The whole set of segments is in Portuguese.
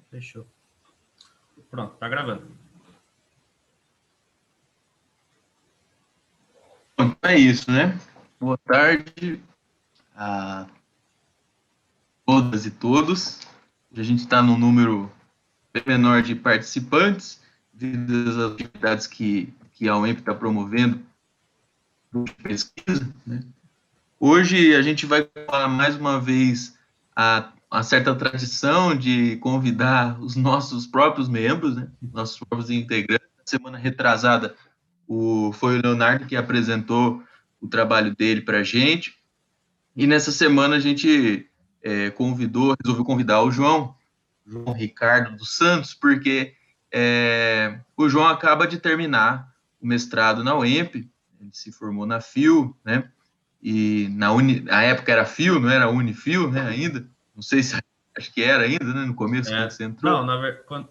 Fechou. Pronto, tá gravando. Bom, então é isso, né? Boa tarde a todas e todos. A gente está num número bem menor de participantes, devido às atividades que a UEMP está promovendo de pesquisa, né? Hoje a gente vai falar mais uma vez a certa tradição de convidar os nossos próprios membros, né? Nossos próprios integrantes. Semana retrasada, foi o Leonardo que apresentou o trabalho dele para a gente. E nessa semana a gente resolveu convidar o João Ricardo dos Santos, porque o João acaba de terminar o mestrado na UEMP, ele se formou na FIU, né? E na época era FIU, não era Unifil, né? Ainda, não sei se acho que era ainda, né? No começo, quando você entrou. Não, quando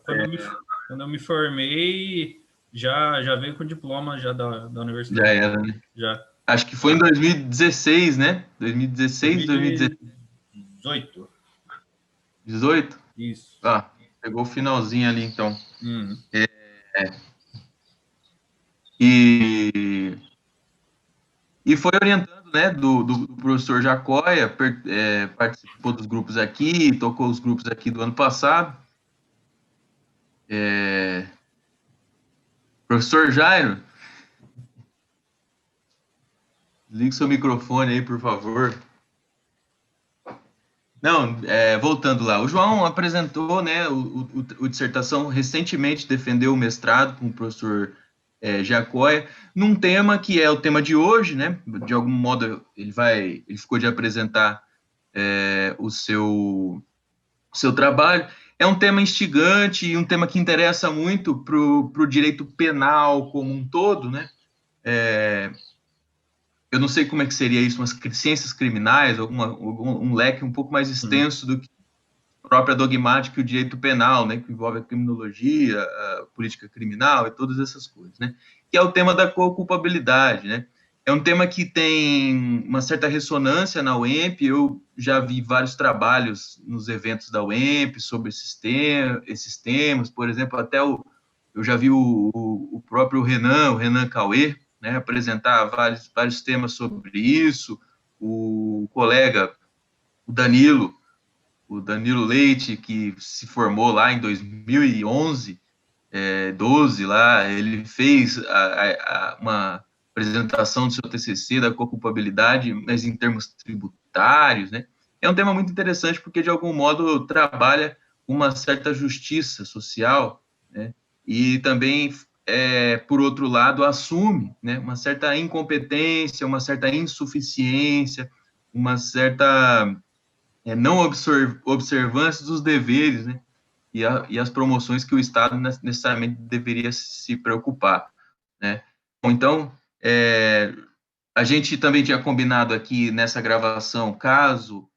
eu me formei, já veio com diploma já da universidade. Já era, né? Já. Acho que foi em 2016, né? 2016, 2018. 2018? Isso. Ah, pegou o finalzinho ali, então. E foi orientando, né, do professor Jacóia, participou dos grupos aqui, tocou os grupos aqui do ano passado. Professor Jairo, ligue seu microfone aí, por favor. Não, voltando lá, o João apresentou, né, o dissertação, recentemente defendeu o mestrado com o professor Jacóia, num tema que é o tema de hoje, né, de algum modo ele ficou de apresentar o seu trabalho. É um tema instigante e um tema que interessa muito para o direito penal como um todo, né? Eu não sei como é que seria isso, mas ciências criminais, um leque um pouco mais extenso do que a própria dogmática e o direito penal, né? Que envolve a criminologia, a política criminal e todas essas coisas, né? Que é o tema da co-culpabilidade, né? É um tema que tem uma certa ressonância na UEMP. Eu já vi vários trabalhos nos eventos da UEMP sobre esses temas. Por exemplo, eu já vi o próprio o Renan Cauê, né, apresentar vários temas sobre isso. O colega, o Danilo Leite, que se formou lá em 2011, 12 lá, ele fez uma apresentação do seu TCC da co-culpabilidade, mas em termos tributários, né? É um tema muito interessante porque, de algum modo, trabalha uma certa justiça social, né? E também, por outro lado, assume, né, uma certa incompetência, uma certa insuficiência, uma certa não observância dos deveres, né? E as promoções que o Estado necessariamente deveria se preocupar, né? Bom, então, a gente também tinha combinado aqui nessa gravação, caso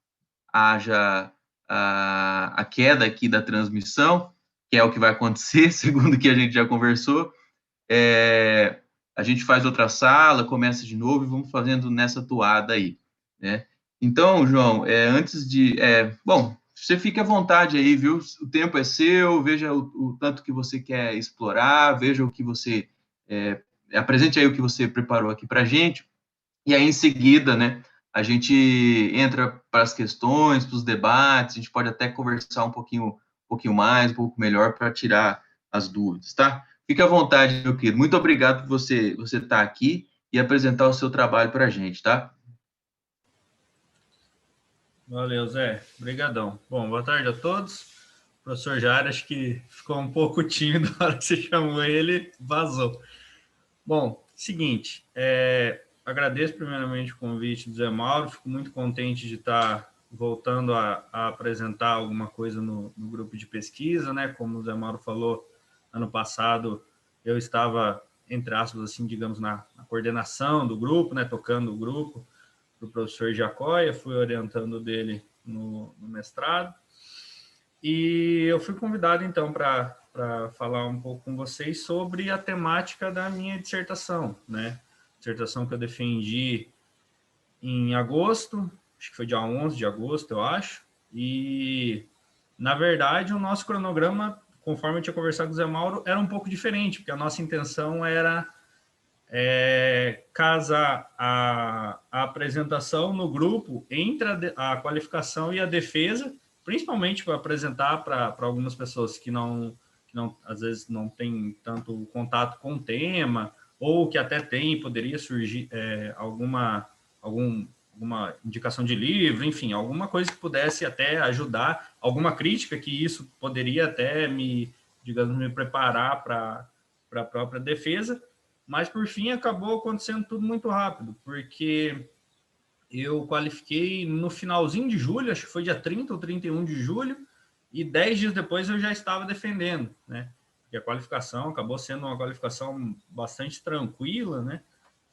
haja a queda aqui da transmissão, que é o que vai acontecer, segundo o que a gente já conversou, a gente faz outra sala, começa de novo e vamos fazendo nessa toada aí, né? Então, João, antes de... bom, você fique à vontade aí, viu? O tempo é seu, veja o tanto que você quer explorar, veja o que você... apresente aí o que você preparou aqui para a gente, e aí, em seguida, né, a gente entra para as questões, para os debates, a gente pode até conversar um pouquinho mais, um pouco melhor, para tirar as dúvidas, tá? Fique à vontade, meu querido. Muito obrigado por você estar aqui e apresentar o seu trabalho para a gente, tá? Valeu, Zé. Obrigadão. Bom, boa tarde a todos. O professor Jair, acho que ficou um pouco tímido na hora que você chamou ele, vazou. Bom, seguinte, agradeço primeiramente o convite do Zé Mauro, fico muito contente de estar voltando a apresentar alguma coisa no grupo de pesquisa, né? Como o Zé Mauro falou, ano passado eu estava, entre aspas, assim, digamos, na coordenação do grupo, né? Tocando o grupo para o professor Jacóia, fui orientando dele no mestrado. E eu fui convidado, então, para falar um pouco com vocês sobre a temática da minha dissertação, né? Dissertação que eu defendi em agosto, acho que foi dia 11 de agosto, eu acho, e Na verdade, o nosso cronograma, conforme eu tinha conversado com o Zé Mauro, era um pouco diferente, porque a nossa intenção era casar a apresentação no grupo entre a qualificação e a defesa, principalmente para apresentar para algumas pessoas que não, às vezes não tem tanto contato com o tema, ou que até tem, poderia surgir alguma indicação de livro, enfim, alguma coisa que pudesse até ajudar, alguma crítica que isso poderia até me preparar para a própria defesa. Mas, por fim, acabou acontecendo tudo muito rápido, porque eu qualifiquei no finalzinho de julho, acho que foi dia 30 ou 31 de julho, e 10 dias depois eu já estava defendendo, né? E a qualificação acabou sendo uma qualificação bastante tranquila, né?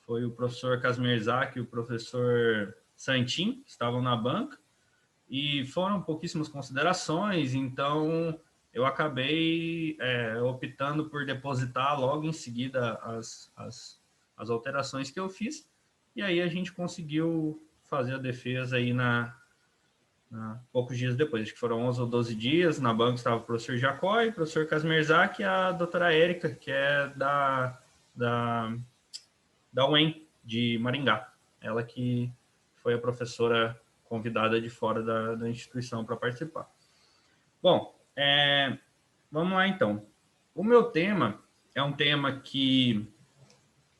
Foi o professor Kazmierzak e o professor Santin, que estavam na banca, e foram pouquíssimas considerações, então eu acabei optando por depositar logo em seguida as alterações que eu fiz, e aí a gente conseguiu fazer a defesa aí poucos dias depois, acho que foram 11 ou 12 dias, na banca estava o professor Jacói, o professor Kazmierzak e a doutora Érica, que é da UEM, de Maringá, ela que foi a professora convidada de fora da instituição para participar. Bom, vamos lá então. O meu tema é um tema que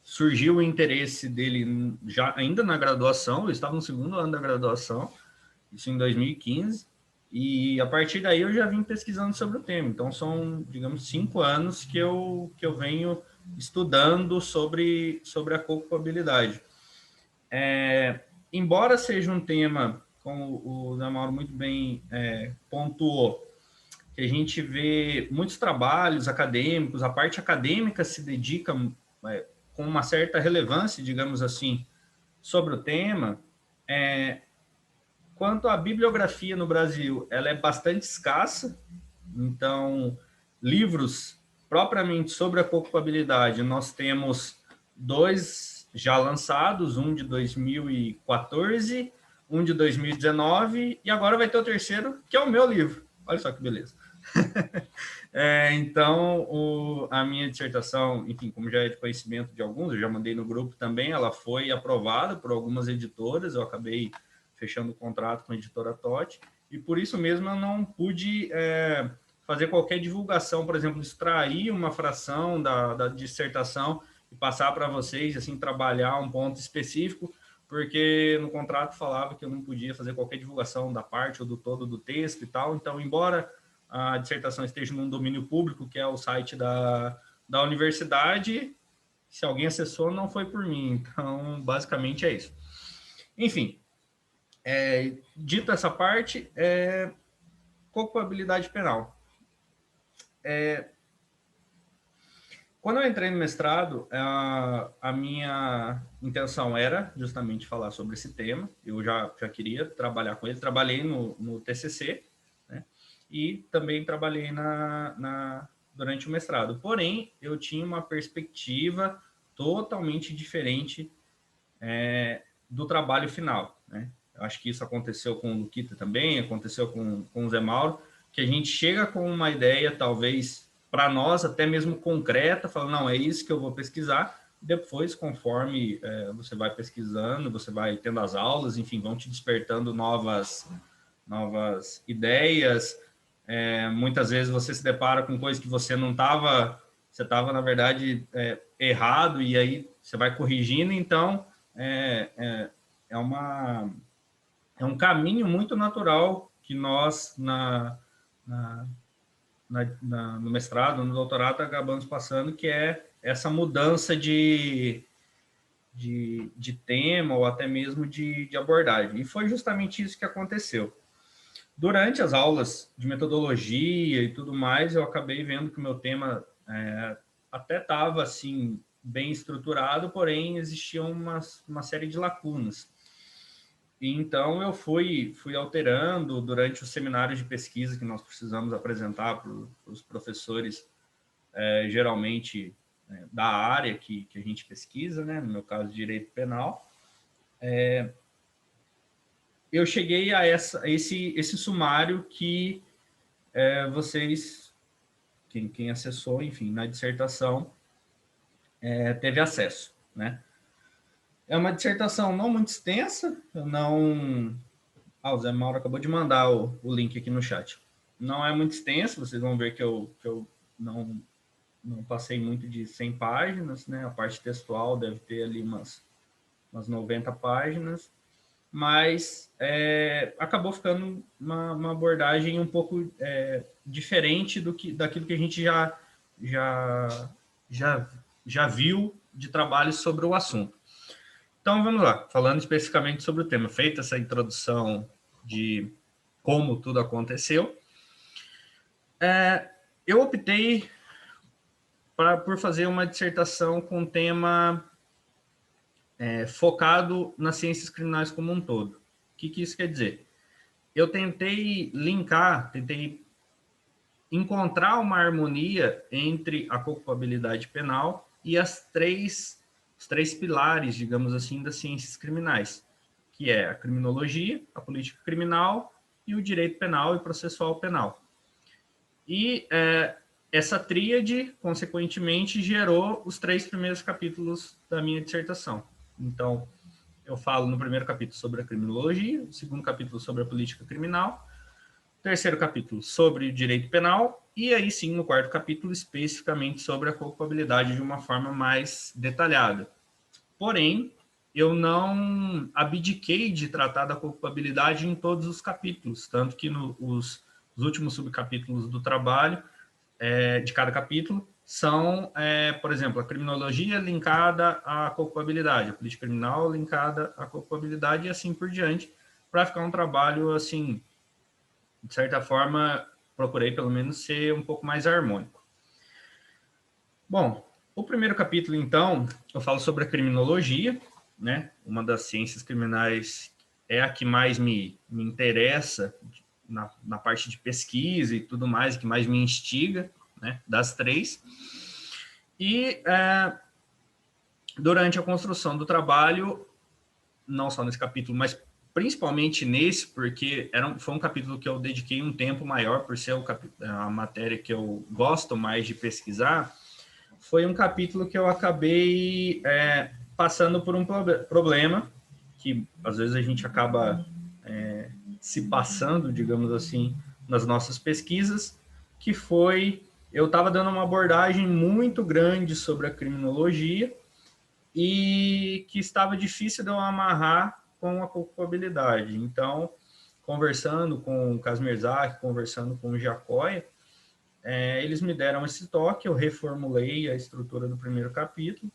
surgiu o interesse dele já ainda na graduação, eu estava no segundo ano da graduação, isso em 2015, e a partir daí eu já vim pesquisando sobre o tema. Então são, digamos, 5 anos que eu venho estudando sobre a culpabilidade. Embora seja um tema, como o Zé Mauro muito bem pontuou, que a gente vê muitos trabalhos acadêmicos, a parte acadêmica se dedica com uma certa relevância, digamos assim, sobre o tema, quanto à bibliografia no Brasil, ela é bastante escassa, então, livros propriamente sobre a culpabilidade, nós temos 2 já lançados, um de 2014, um de 2019, e agora vai ter o terceiro, que é o meu livro. Olha só que beleza. Então, a minha dissertação, enfim, como já é de conhecimento de alguns, eu já mandei no grupo também, ela foi aprovada por algumas editoras, eu acabei fechando o contrato com a editora Totti, e por isso mesmo eu não pude fazer qualquer divulgação, por exemplo, extrair uma fração da dissertação e passar para vocês, assim, trabalhar um ponto específico, porque no contrato falava que eu não podia fazer qualquer divulgação da parte ou do todo do texto e tal. Então, embora a dissertação esteja num domínio público, que é o site da universidade, se alguém acessou, não foi por mim. Então, basicamente é isso. Enfim, dito essa parte, culpabilidade penal. Quando eu entrei no mestrado, a minha intenção era justamente falar sobre esse tema. Eu já queria trabalhar com ele. Trabalhei no TCC, né? E também trabalhei durante o mestrado. Porém, eu tinha uma perspectiva totalmente diferente do trabalho final, né? Eu acho que isso aconteceu com o Luquita também, aconteceu com o Zé Mauro, que a gente chega com uma ideia, talvez, para nós, até mesmo concreta, fala, não, é isso que eu vou pesquisar, depois, conforme você vai pesquisando, você vai tendo as aulas, enfim, vão te despertando novas ideias, muitas vezes você se depara com coisas que você não estava, você estava, na verdade, errado, e aí você vai corrigindo, então é um caminho muito natural que nós, no mestrado, no doutorado, acabamos passando, que é essa mudança de tema ou até mesmo de abordagem. E foi justamente isso que aconteceu. Durante as aulas de metodologia e tudo mais, eu acabei vendo que o meu tema até estava assim, bem estruturado, porém existia uma série de lacunas. E então eu fui alterando durante os seminários de pesquisa que nós precisamos apresentar para os professores, geralmente da área que a gente pesquisa, né? No meu caso, direito penal. Eu cheguei a esse sumário que vocês, quem acessou, enfim, na dissertação, teve acesso, né? É uma dissertação não muito extensa, eu não... o Zé Mauro acabou de mandar o link aqui no chat. Não é muito extenso, vocês vão ver que eu não passei muito de 100 páginas, né? A parte textual deve ter ali umas 90 páginas, mas acabou ficando uma abordagem um pouco diferente daquilo que a gente já viu de trabalhos sobre o assunto. Então, vamos lá, falando especificamente sobre o tema. Feita essa introdução de como tudo aconteceu, eu optei por fazer uma dissertação com tema focado nas ciências criminais como um todo. O que isso quer dizer? Eu tentei encontrar uma harmonia entre a culpabilidade penal e os três pilares, digamos assim, das ciências criminais, que é a criminologia, a política criminal e o direito penal e processual penal. E essa tríade, consequentemente, gerou os 3 primeiros capítulos da minha dissertação. Então, eu falo no primeiro capítulo sobre a criminologia, no segundo capítulo sobre a política criminal, terceiro capítulo sobre o direito penal, e aí sim, no quarto capítulo, especificamente sobre a culpabilidade de uma forma mais detalhada. Porém, eu não abdiquei de tratar da culpabilidade em todos os capítulos, tanto que os últimos subcapítulos do trabalho, de cada capítulo, são, por exemplo, a criminologia linkada à culpabilidade, a política criminal linkada à culpabilidade e assim por diante, para ficar um trabalho, assim, de certa forma, procurei pelo menos ser um pouco mais harmônico. Bom, o primeiro capítulo, então, eu falo sobre a criminologia, né? Uma das ciências criminais é a que mais me interessa na parte de pesquisa e tudo mais, que mais me instiga, né? Das 3. E durante a construção do trabalho, não só nesse capítulo, mas principalmente nesse, porque foi um capítulo que eu dediquei um tempo maior, por ser a matéria que eu gosto mais de pesquisar, foi um capítulo que eu acabei passando por um problema, que às vezes a gente acaba se passando, digamos assim, nas nossas pesquisas, que foi, eu estava dando uma abordagem muito grande sobre a criminologia e que estava difícil de eu amarrar com a culpabilidade. Então, conversando com o Kazmierzak, conversando com o Giacoia, eles me deram esse toque, eu reformulei a estrutura do primeiro capítulo,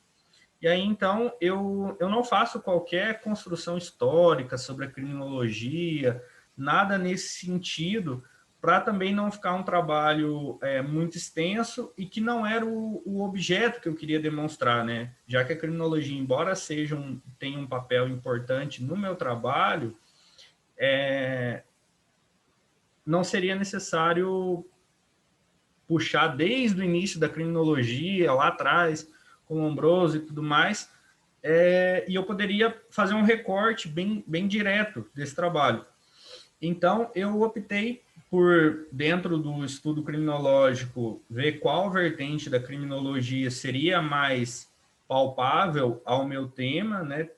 e aí, então, eu não faço qualquer construção histórica sobre a criminologia, nada nesse sentido, para também não ficar um trabalho muito extenso e que não era o objeto que eu queria demonstrar, né? Já que a criminologia, embora tenha um papel importante no meu trabalho, não seria necessário puxar desde o início da criminologia, lá atrás, com o Lombroso e tudo mais, e eu poderia fazer um recorte bem direto desse trabalho. Então, eu optei por, dentro do estudo criminológico, ver qual vertente da criminologia seria mais palpável ao meu tema, né?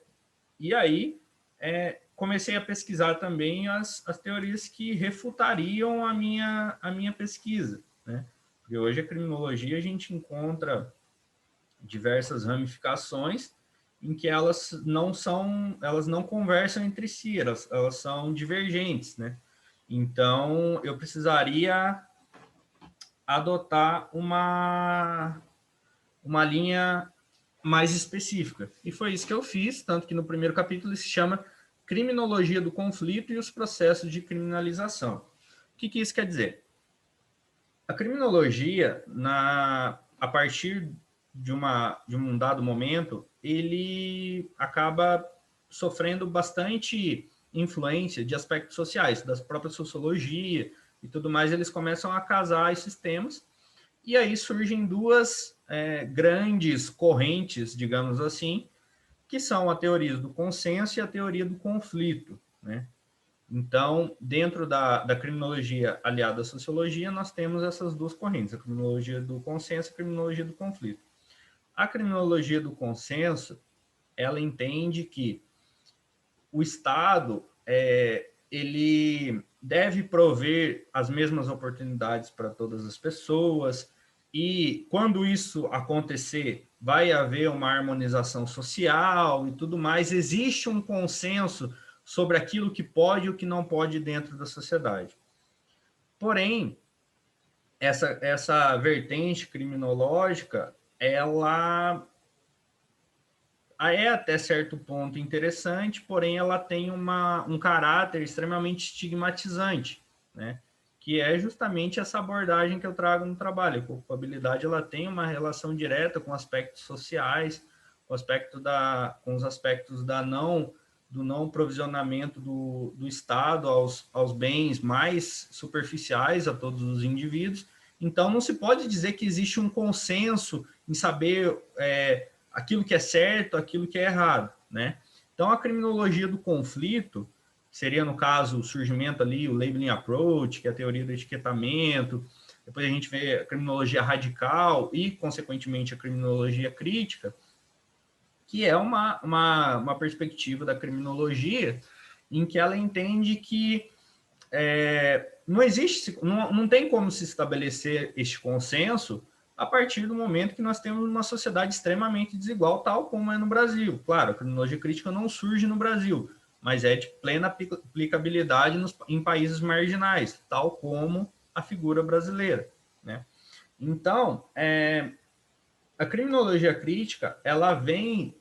E aí, comecei a pesquisar também as teorias que refutariam a minha pesquisa, né? Porque hoje a criminologia a gente encontra diversas ramificações em que elas não conversam entre si, elas são divergentes, né? Então, eu precisaria adotar uma linha mais específica. E foi isso que eu fiz, tanto que no primeiro capítulo ele se chama Criminologia do Conflito e os Processos de Criminalização. O que isso quer dizer? A criminologia, a partir de um dado momento, ele acaba sofrendo bastante influência de aspectos sociais, da própria sociologia e tudo mais, eles começam a casar esses temas, e aí surgem duas grandes correntes, digamos assim, que são a teoria do consenso e a teoria do conflito, né? Então, dentro da criminologia aliada à sociologia, nós temos essas duas correntes, a criminologia do consenso e a criminologia do conflito. A criminologia do consenso, ela entende que o Estado ele deve prover as mesmas oportunidades para todas as pessoas, e quando isso acontecer, vai haver uma harmonização social e tudo mais. Existe um consenso sobre aquilo que pode e o que não pode dentro da sociedade. Porém, essa vertente criminológica, ela é até certo ponto interessante, porém ela tem um caráter extremamente estigmatizante, né? Que é justamente essa abordagem que eu trago no trabalho. A culpabilidade ela tem uma relação direta com aspectos sociais, com os aspectos do não provisionamento do Estado aos bens mais superficiais a todos os indivíduos. Então, não se pode dizer que existe um consenso em saber aquilo que é certo, aquilo que é errado, né? Então, a criminologia do conflito, seria, no caso, o surgimento ali, o labeling approach, que é a teoria do etiquetamento, depois a gente vê a criminologia radical e, consequentemente, a criminologia crítica, que é uma perspectiva da criminologia em que ela entende que não existe, não tem como se estabelecer este consenso a partir do momento que nós temos uma sociedade extremamente desigual, tal como é no Brasil. Claro, a criminologia crítica não surge no Brasil, mas é de plena aplicabilidade em países marginais, tal como a figura brasileira, né? Então, a criminologia crítica, ela vem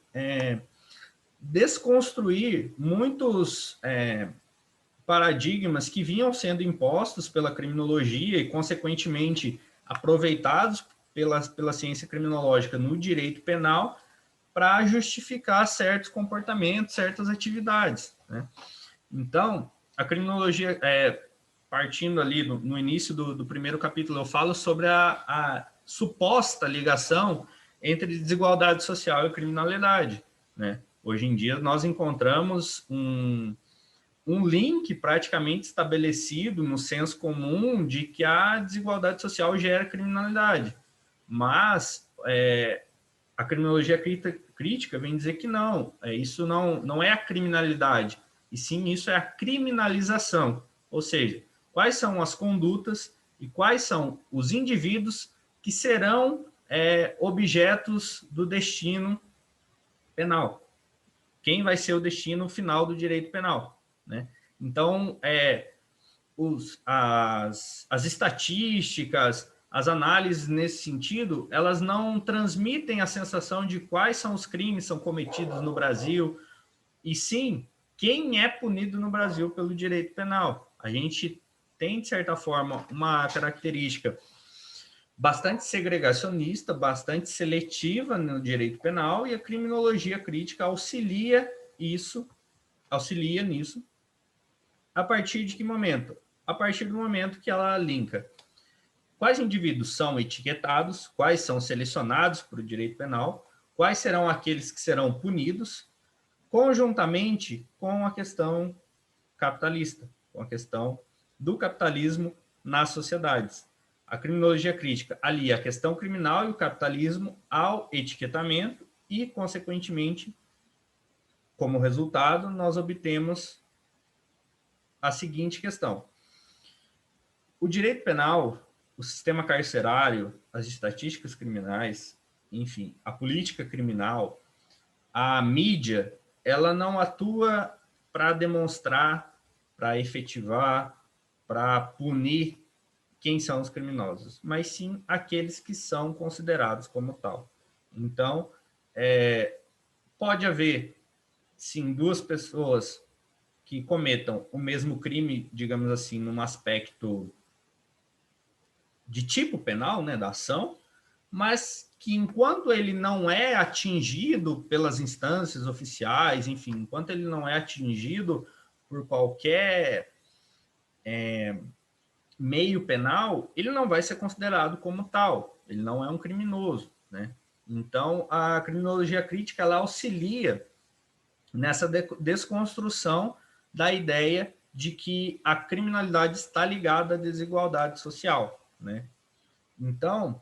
desconstruir muitos paradigmas que vinham sendo impostos pela criminologia e, consequentemente, aproveitados pela ciência criminológica no direito penal para justificar certos comportamentos, certas atividades, né? Então, a criminologia, partindo ali no início do primeiro capítulo, eu falo sobre a suposta ligação entre desigualdade social e criminalidade, né? Hoje em dia, nós encontramos um link praticamente estabelecido no senso comum de que a desigualdade social gera criminalidade. Mas a criminologia crítica vem dizer que não, isso não é a criminalidade, e sim isso é a criminalização. Ou seja, quais são as condutas e quais são os indivíduos que serão objetos do destino penal. Quem vai ser o destino final do direito penal, né? Então, as estatísticas, as análises nesse sentido, elas não transmitem a sensação de quais são os crimes que são cometidos no Brasil, e sim quem é punido no Brasil pelo direito penal. A gente tem, de certa forma, uma característica bastante segregacionista, bastante seletiva no direito penal, e a criminologia crítica auxilia nisso. A partir de que momento? A partir do momento que ela linka quais indivíduos são etiquetados, quais são selecionados para o direito penal, quais serão aqueles que serão punidos, conjuntamente com a questão capitalista, com a questão do capitalismo nas sociedades. A criminologia crítica alia a questão criminal e o capitalismo ao etiquetamento e, consequentemente, como resultado, nós obtemos a seguinte questão. O direito penal, o sistema carcerário, as estatísticas criminais, enfim, a política criminal, a mídia, ela não atua para demonstrar, para efetivar, para punir quem são os criminosos, mas sim aqueles que são considerados como tal. Então, pode haver, sim, duas pessoas que cometam o mesmo crime, digamos assim, num aspecto de tipo penal, né, da ação, mas que enquanto ele não é atingido pelas instâncias oficiais, enfim, enquanto ele não é atingido por qualquer meio penal, ele não vai ser considerado como tal, ele não é um criminoso, né? Então, a criminologia crítica, ela auxilia nessa desconstrução da ideia de que a criminalidade está ligada à desigualdade social, né? Então,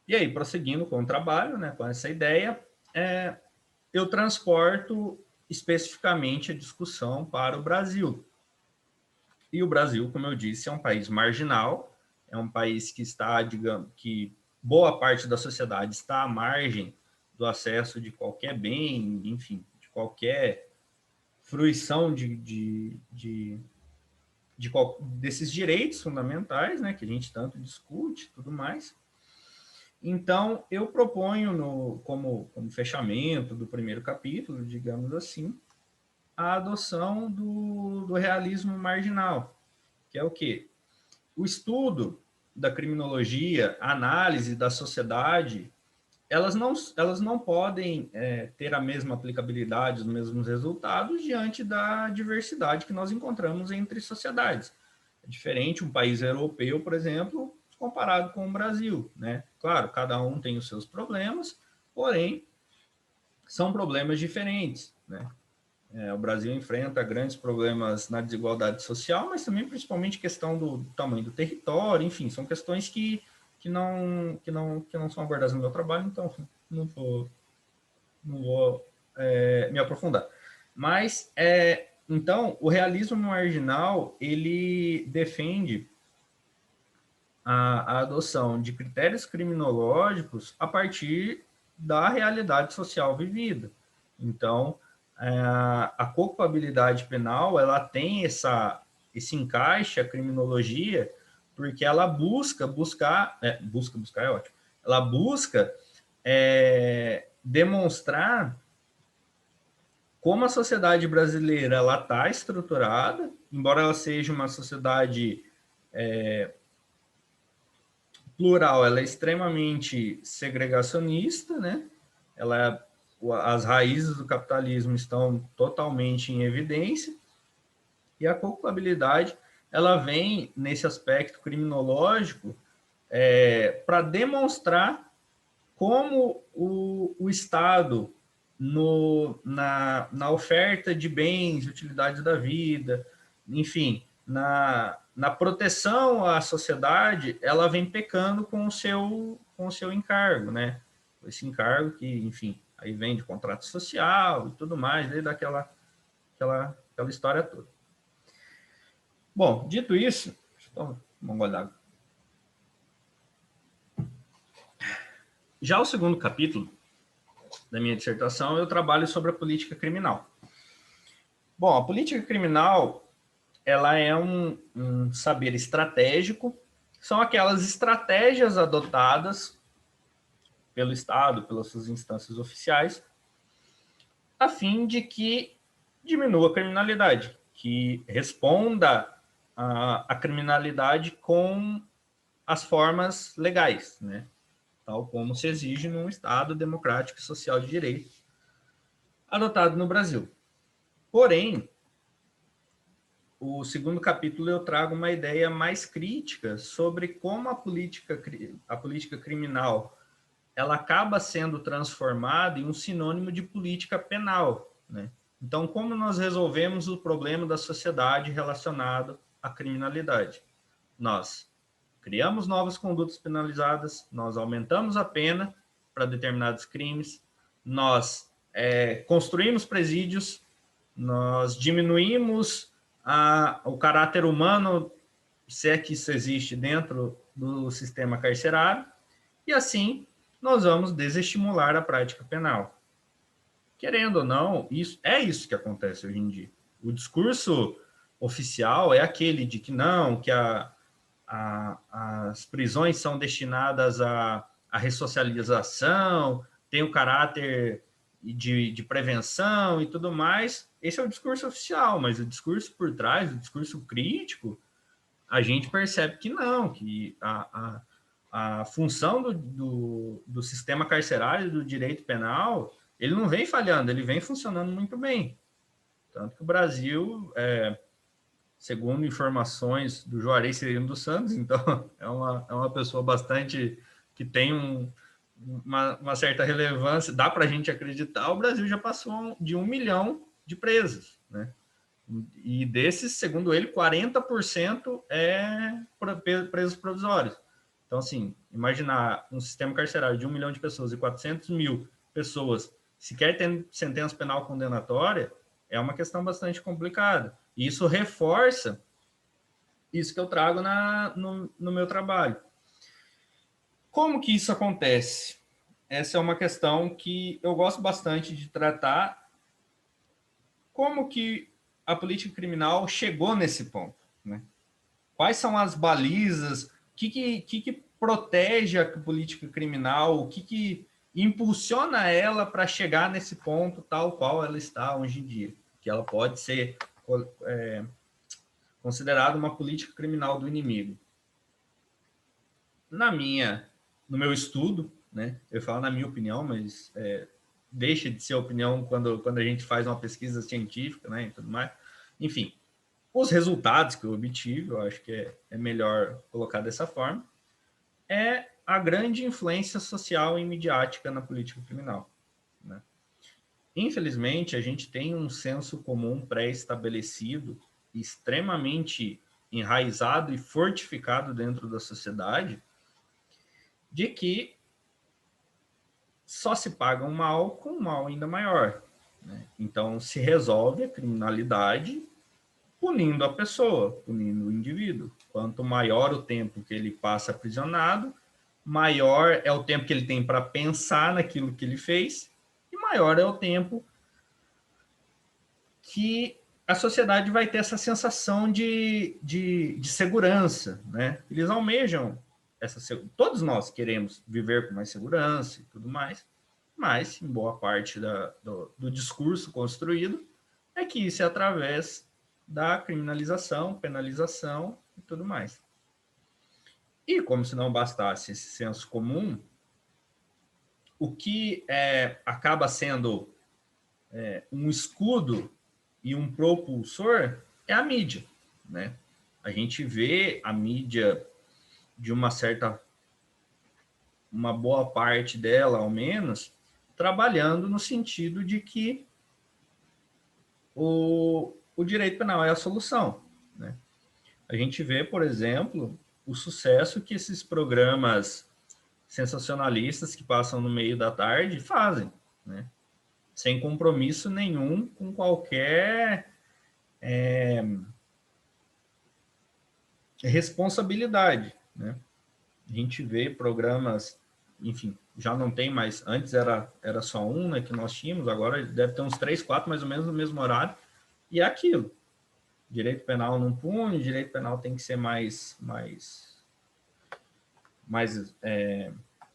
e aí, prosseguindo com o trabalho, né, com essa ideia, eu transporto especificamente a discussão para o Brasil. E o Brasil, como eu disse, é um país marginal, é um país que está, digamos, que boa parte da sociedade está à margem do acesso de qualquer bem, enfim, de qualquer fruição desses direitos fundamentais, né, que a gente tanto discute e tudo mais. Então, eu proponho, como fechamento do primeiro capítulo, digamos assim, a adoção do realismo marginal, que é o quê? O estudo da criminologia, a análise da sociedade, elas não podem ter a mesma aplicabilidade, os mesmos resultados diante da diversidade que nós encontramos entre sociedades. É diferente um país europeu, por exemplo, comparado com o Brasil, né? Claro, cada um tem os seus problemas, porém, são problemas diferentes, né? O Brasil enfrenta grandes problemas na desigualdade social, mas também principalmente questão do tamanho do território, enfim, são questões que não são abordadas no meu trabalho, então não vou me aprofundar. Mas, então, o realismo marginal, ele defende a adoção de critérios criminológicos a partir da realidade social vivida. Então, a culpabilidade penal, ela tem esse encaixe, a criminologia, porque ela busca é ótimo, ela busca demonstrar como a sociedade brasileira ela está estruturada, embora ela seja uma sociedade plural, ela é extremamente segregacionista, né? As raízes do capitalismo estão totalmente em evidência, e a culpabilidade ela vem nesse aspecto criminológico para demonstrar como o Estado, na oferta de bens, utilidades da vida, enfim, na proteção à sociedade, ela vem pecando com o seu encargo, né? Esse encargo que, enfim, aí vem de contrato social e tudo mais, desde aquela história toda. Bom, dito isso, deixa eu tomar um gole d'água. Já o segundo capítulo da minha dissertação, eu trabalho sobre a política criminal. Bom, a política criminal, ela é um saber estratégico, são aquelas estratégias adotadas pelo Estado, pelas suas instâncias oficiais, a fim de que diminua a criminalidade, que responda a criminalidade com as formas legais, né? Tal como se exige num Estado democrático e social de direito adotado no Brasil. Porém, o segundo capítulo eu trago uma ideia mais crítica sobre como a política criminal ela acaba sendo transformada em um sinônimo de política penal, né? Então, como nós resolvemos o problema da sociedade relacionado à criminalidade? Nós criamos novas condutas penalizadas, nós aumentamos a pena para determinados crimes, nós construímos presídios, nós diminuímos o caráter humano, se é que isso existe dentro do sistema carcerário, e assim nós vamos desestimular a prática penal. Querendo ou não, isso que acontece hoje em dia. O discurso oficial é aquele de que não, que as prisões são destinadas à ressocialização, tem o caráter de prevenção e tudo mais. Esse é o discurso oficial, mas o discurso por trás, o discurso crítico, a gente percebe que não, que a função do sistema carcerário, do direito penal, ele não vem falhando, ele vem funcionando muito bem. Tanto que o Brasil, segundo informações do Juarez Serino dos Santos, então é uma pessoa bastante que tem uma certa relevância, dá para a gente acreditar, o Brasil já passou de 1 milhão de presos, né? E desses, segundo ele, 40% é presos provisórios. Então, assim, imaginar um sistema carcerário de 1 milhão de pessoas e 400 mil pessoas sequer tendo sentença penal condenatória é uma questão bastante complicada. E isso reforça isso que eu trago no meu trabalho. Como que isso acontece? Essa é uma questão que eu gosto bastante de tratar. Como que a política criminal chegou nesse ponto, né? Quais são as balizas? O que protege a política criminal? O que impulsiona ela para chegar nesse ponto tal qual ela está hoje em dia? Que ela pode ser considerada uma política criminal do inimigo. No meu estudo, né? Eu falo na minha opinião, mas deixa de ser opinião quando a gente faz uma pesquisa científica, né? E tudo mais. Enfim, os resultados que eu obtive, eu acho que é melhor colocar dessa forma, é a grande influência social e midiática na política criminal, né? Infelizmente, a gente tem um senso comum pré-estabelecido, extremamente enraizado e fortificado dentro da sociedade, de que só se paga um mal com um mal ainda maior, né? Então, se resolve a criminalidade punindo a pessoa, punindo o indivíduo. Quanto maior o tempo que ele passa aprisionado, maior é o tempo que ele tem para pensar naquilo que ele fez, e maior é o tempo que a sociedade vai ter essa sensação de segurança, né? Eles almejam todos nós queremos viver com mais segurança e tudo mais, mas em boa parte do discurso construído é que isso é através da criminalização, penalização e tudo mais. E como se não bastasse esse senso comum, o que acaba sendo um escudo e um propulsor é a mídia, né? A gente vê a mídia de uma boa parte dela, ao menos, trabalhando no sentido de que o direito penal é a solução, né? A gente vê, por exemplo, o sucesso que esses programas sensacionalistas que passam no meio da tarde fazem, né? Sem compromisso nenhum com qualquer responsabilidade, né? A gente vê programas, enfim, já não tem mais, antes era só um, né, que nós tínhamos, agora deve ter uns 3, 4, mais ou menos no mesmo horário, e é aquilo. Direito penal não pune, direito penal tem que ser mais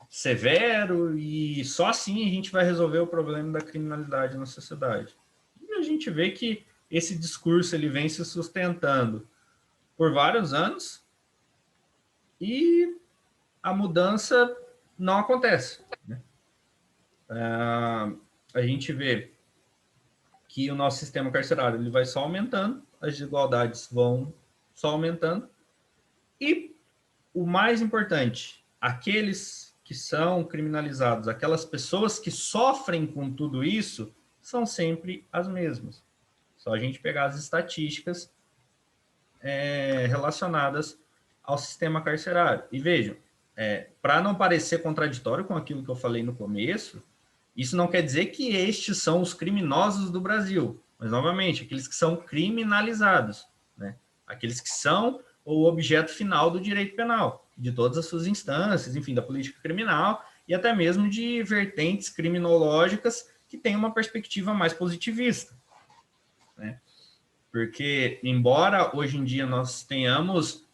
severo, e só assim a gente vai resolver o problema da criminalidade na sociedade. E a gente vê que esse discurso ele vem se sustentando por vários anos e a mudança não acontece, né? A gente vê que o nosso sistema carcerário ele vai só aumentando, as desigualdades vão só aumentando, e o mais importante, aqueles que são criminalizados, aquelas pessoas que sofrem com tudo isso, são sempre as mesmas. Só a gente pegar as estatísticas relacionadas ao sistema carcerário. E vejam, para não parecer contraditório com aquilo que eu falei no começo, isso não quer dizer que estes são os criminosos do Brasil, mas, novamente, aqueles que são criminalizados, né? Aqueles que são o objeto final do direito penal, de todas as suas instâncias, enfim, da política criminal e até mesmo de vertentes criminológicas que têm uma perspectiva mais positivista, né? Porque, embora hoje em dia nós tenhamos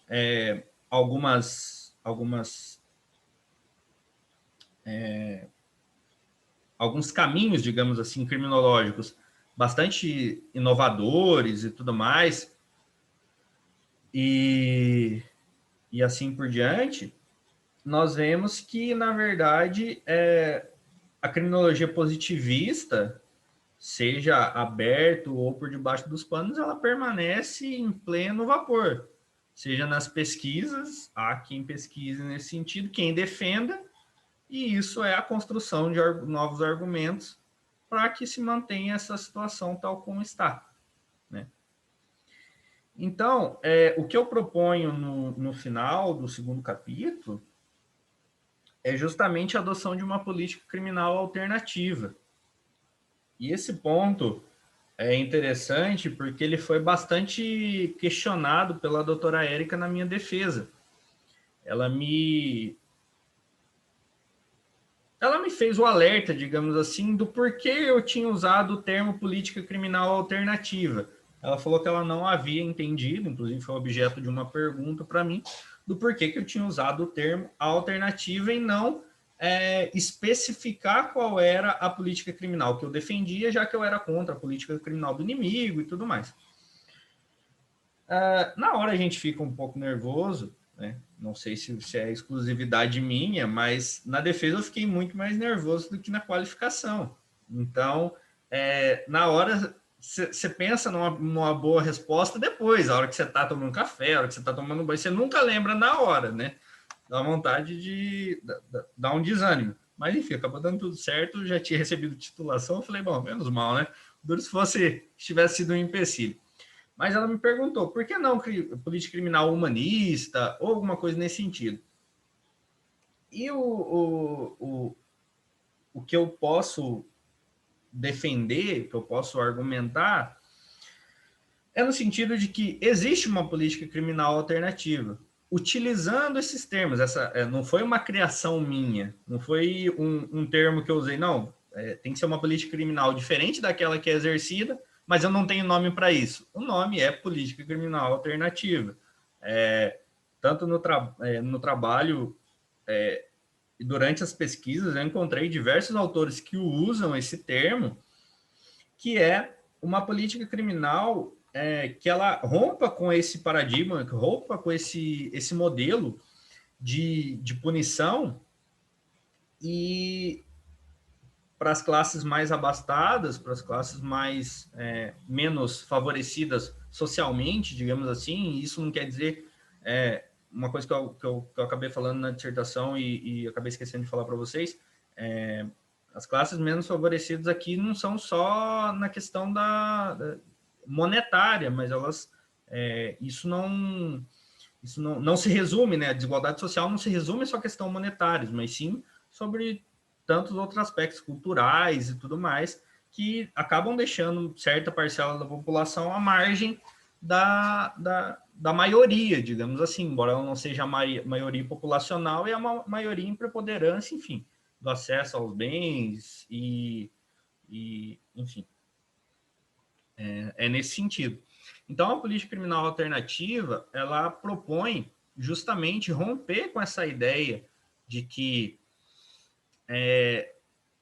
alguns caminhos, digamos assim, criminológicos bastante inovadores e tudo mais, e assim por diante, nós vemos que, na verdade, a criminologia positivista, seja aberto ou por debaixo dos panos, ela permanece em pleno vapor. Seja nas pesquisas, há quem pesquise nesse sentido, quem defenda, e isso é a construção de novos argumentos para que se mantenha essa situação tal como está, né? Então, o que eu proponho no final do segundo capítulo é justamente a adoção de uma política criminal alternativa. E esse ponto é interessante porque ele foi bastante questionado pela doutora Érica na minha defesa. Ela me fez o alerta, digamos assim, do porquê eu tinha usado o termo política criminal alternativa. Ela falou que ela não havia entendido, inclusive foi objeto de uma pergunta para mim, do porquê que eu tinha usado o termo alternativa e não especificar qual era a política criminal que eu defendia, já que eu era contra a política criminal do inimigo e tudo mais. Na hora a gente fica um pouco nervoso, né? Não sei se é exclusividade minha, mas na defesa eu fiquei muito mais nervoso do que na qualificação. Então, na hora, você pensa numa boa resposta depois, a hora que você está tomando café, a hora que você está tomando banho, você nunca lembra na hora, né? Dá vontade de dar um desânimo. Mas, enfim, acabou dando tudo certo, já tinha recebido titulação, eu falei, bom, menos mal, né? Duro se tivesse sido um empecilho. Mas ela me perguntou, por que não política criminal humanista ou alguma coisa nesse sentido? E o que eu posso defender, que eu posso argumentar, é no sentido de que existe uma política criminal alternativa, utilizando esses termos. Não foi uma criação minha, não foi um termo que eu usei, não. Tem que ser uma política criminal diferente daquela que é exercida, mas eu não tenho nome para isso. O nome é política criminal alternativa. Tanto no trabalho e durante as pesquisas, eu encontrei diversos autores que usam esse termo, que é uma política criminal que ela rompa com esse paradigma, que rompa com esse modelo de punição e para as classes mais abastadas, para as classes menos favorecidas socialmente, digamos assim. Isso não quer dizer uma coisa que eu acabei falando na dissertação e acabei esquecendo de falar para vocês. As classes menos favorecidas aqui não são só na questão da monetária, mas isso não se resume, né? A desigualdade social não se resume só a questão monetária, mas sim sobre tantos outros aspectos culturais e tudo mais, que acabam deixando certa parcela da população à margem da maioria, digamos assim, embora ela não seja a maioria populacional, é uma maioria em preponderância, enfim, do acesso aos bens enfim, nesse sentido. Então, a política criminal alternativa, ela propõe justamente romper com essa ideia de que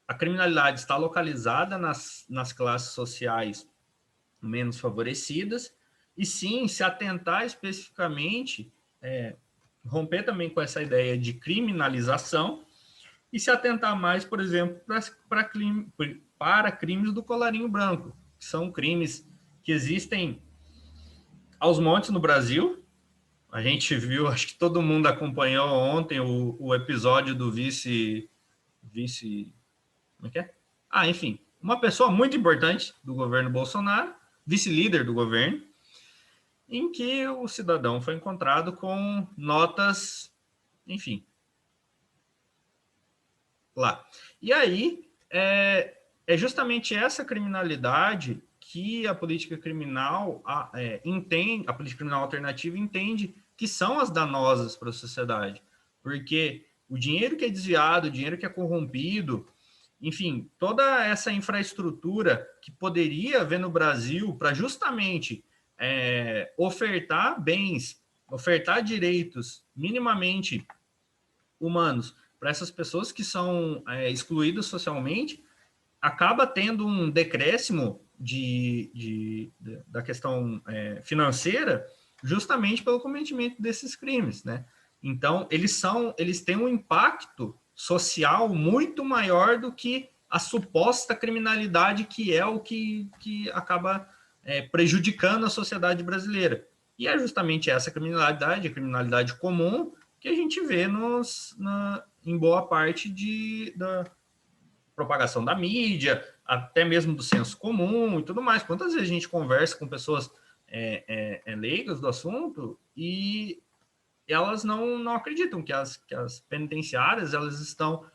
a criminalidade está localizada nas classes sociais menos favorecidas, e sim se atentar especificamente, romper também com essa ideia de criminalização e se atentar mais, por exemplo, para crimes do colarinho branco, que são crimes que existem aos montes no Brasil. A gente viu, acho que todo mundo acompanhou ontem o episódio do vice, como é que é? Enfim, uma pessoa muito importante do governo Bolsonaro, vice-líder do governo, em que o cidadão foi encontrado com notas, enfim, lá. E aí, é justamente essa criminalidade que a política criminal entende, a política criminal alternativa entende que são as danosas para a sociedade, porque o dinheiro que é desviado, o dinheiro que é corrompido, enfim, toda essa infraestrutura que poderia haver no Brasil para justamente ofertar bens, ofertar direitos minimamente humanos para essas pessoas que são excluídas socialmente, acaba tendo um decréscimo da questão financeira justamente pelo cometimento desses crimes, né? Então, eles têm um impacto social muito maior do que a suposta criminalidade, que é o que acaba prejudicando a sociedade brasileira. E é justamente essa criminalidade, a criminalidade comum, que a gente vê em boa parte propagação da mídia, até mesmo do senso comum e tudo mais. Quantas vezes a gente conversa com pessoas leigas do assunto e elas não acreditam que as penitenciárias elas estão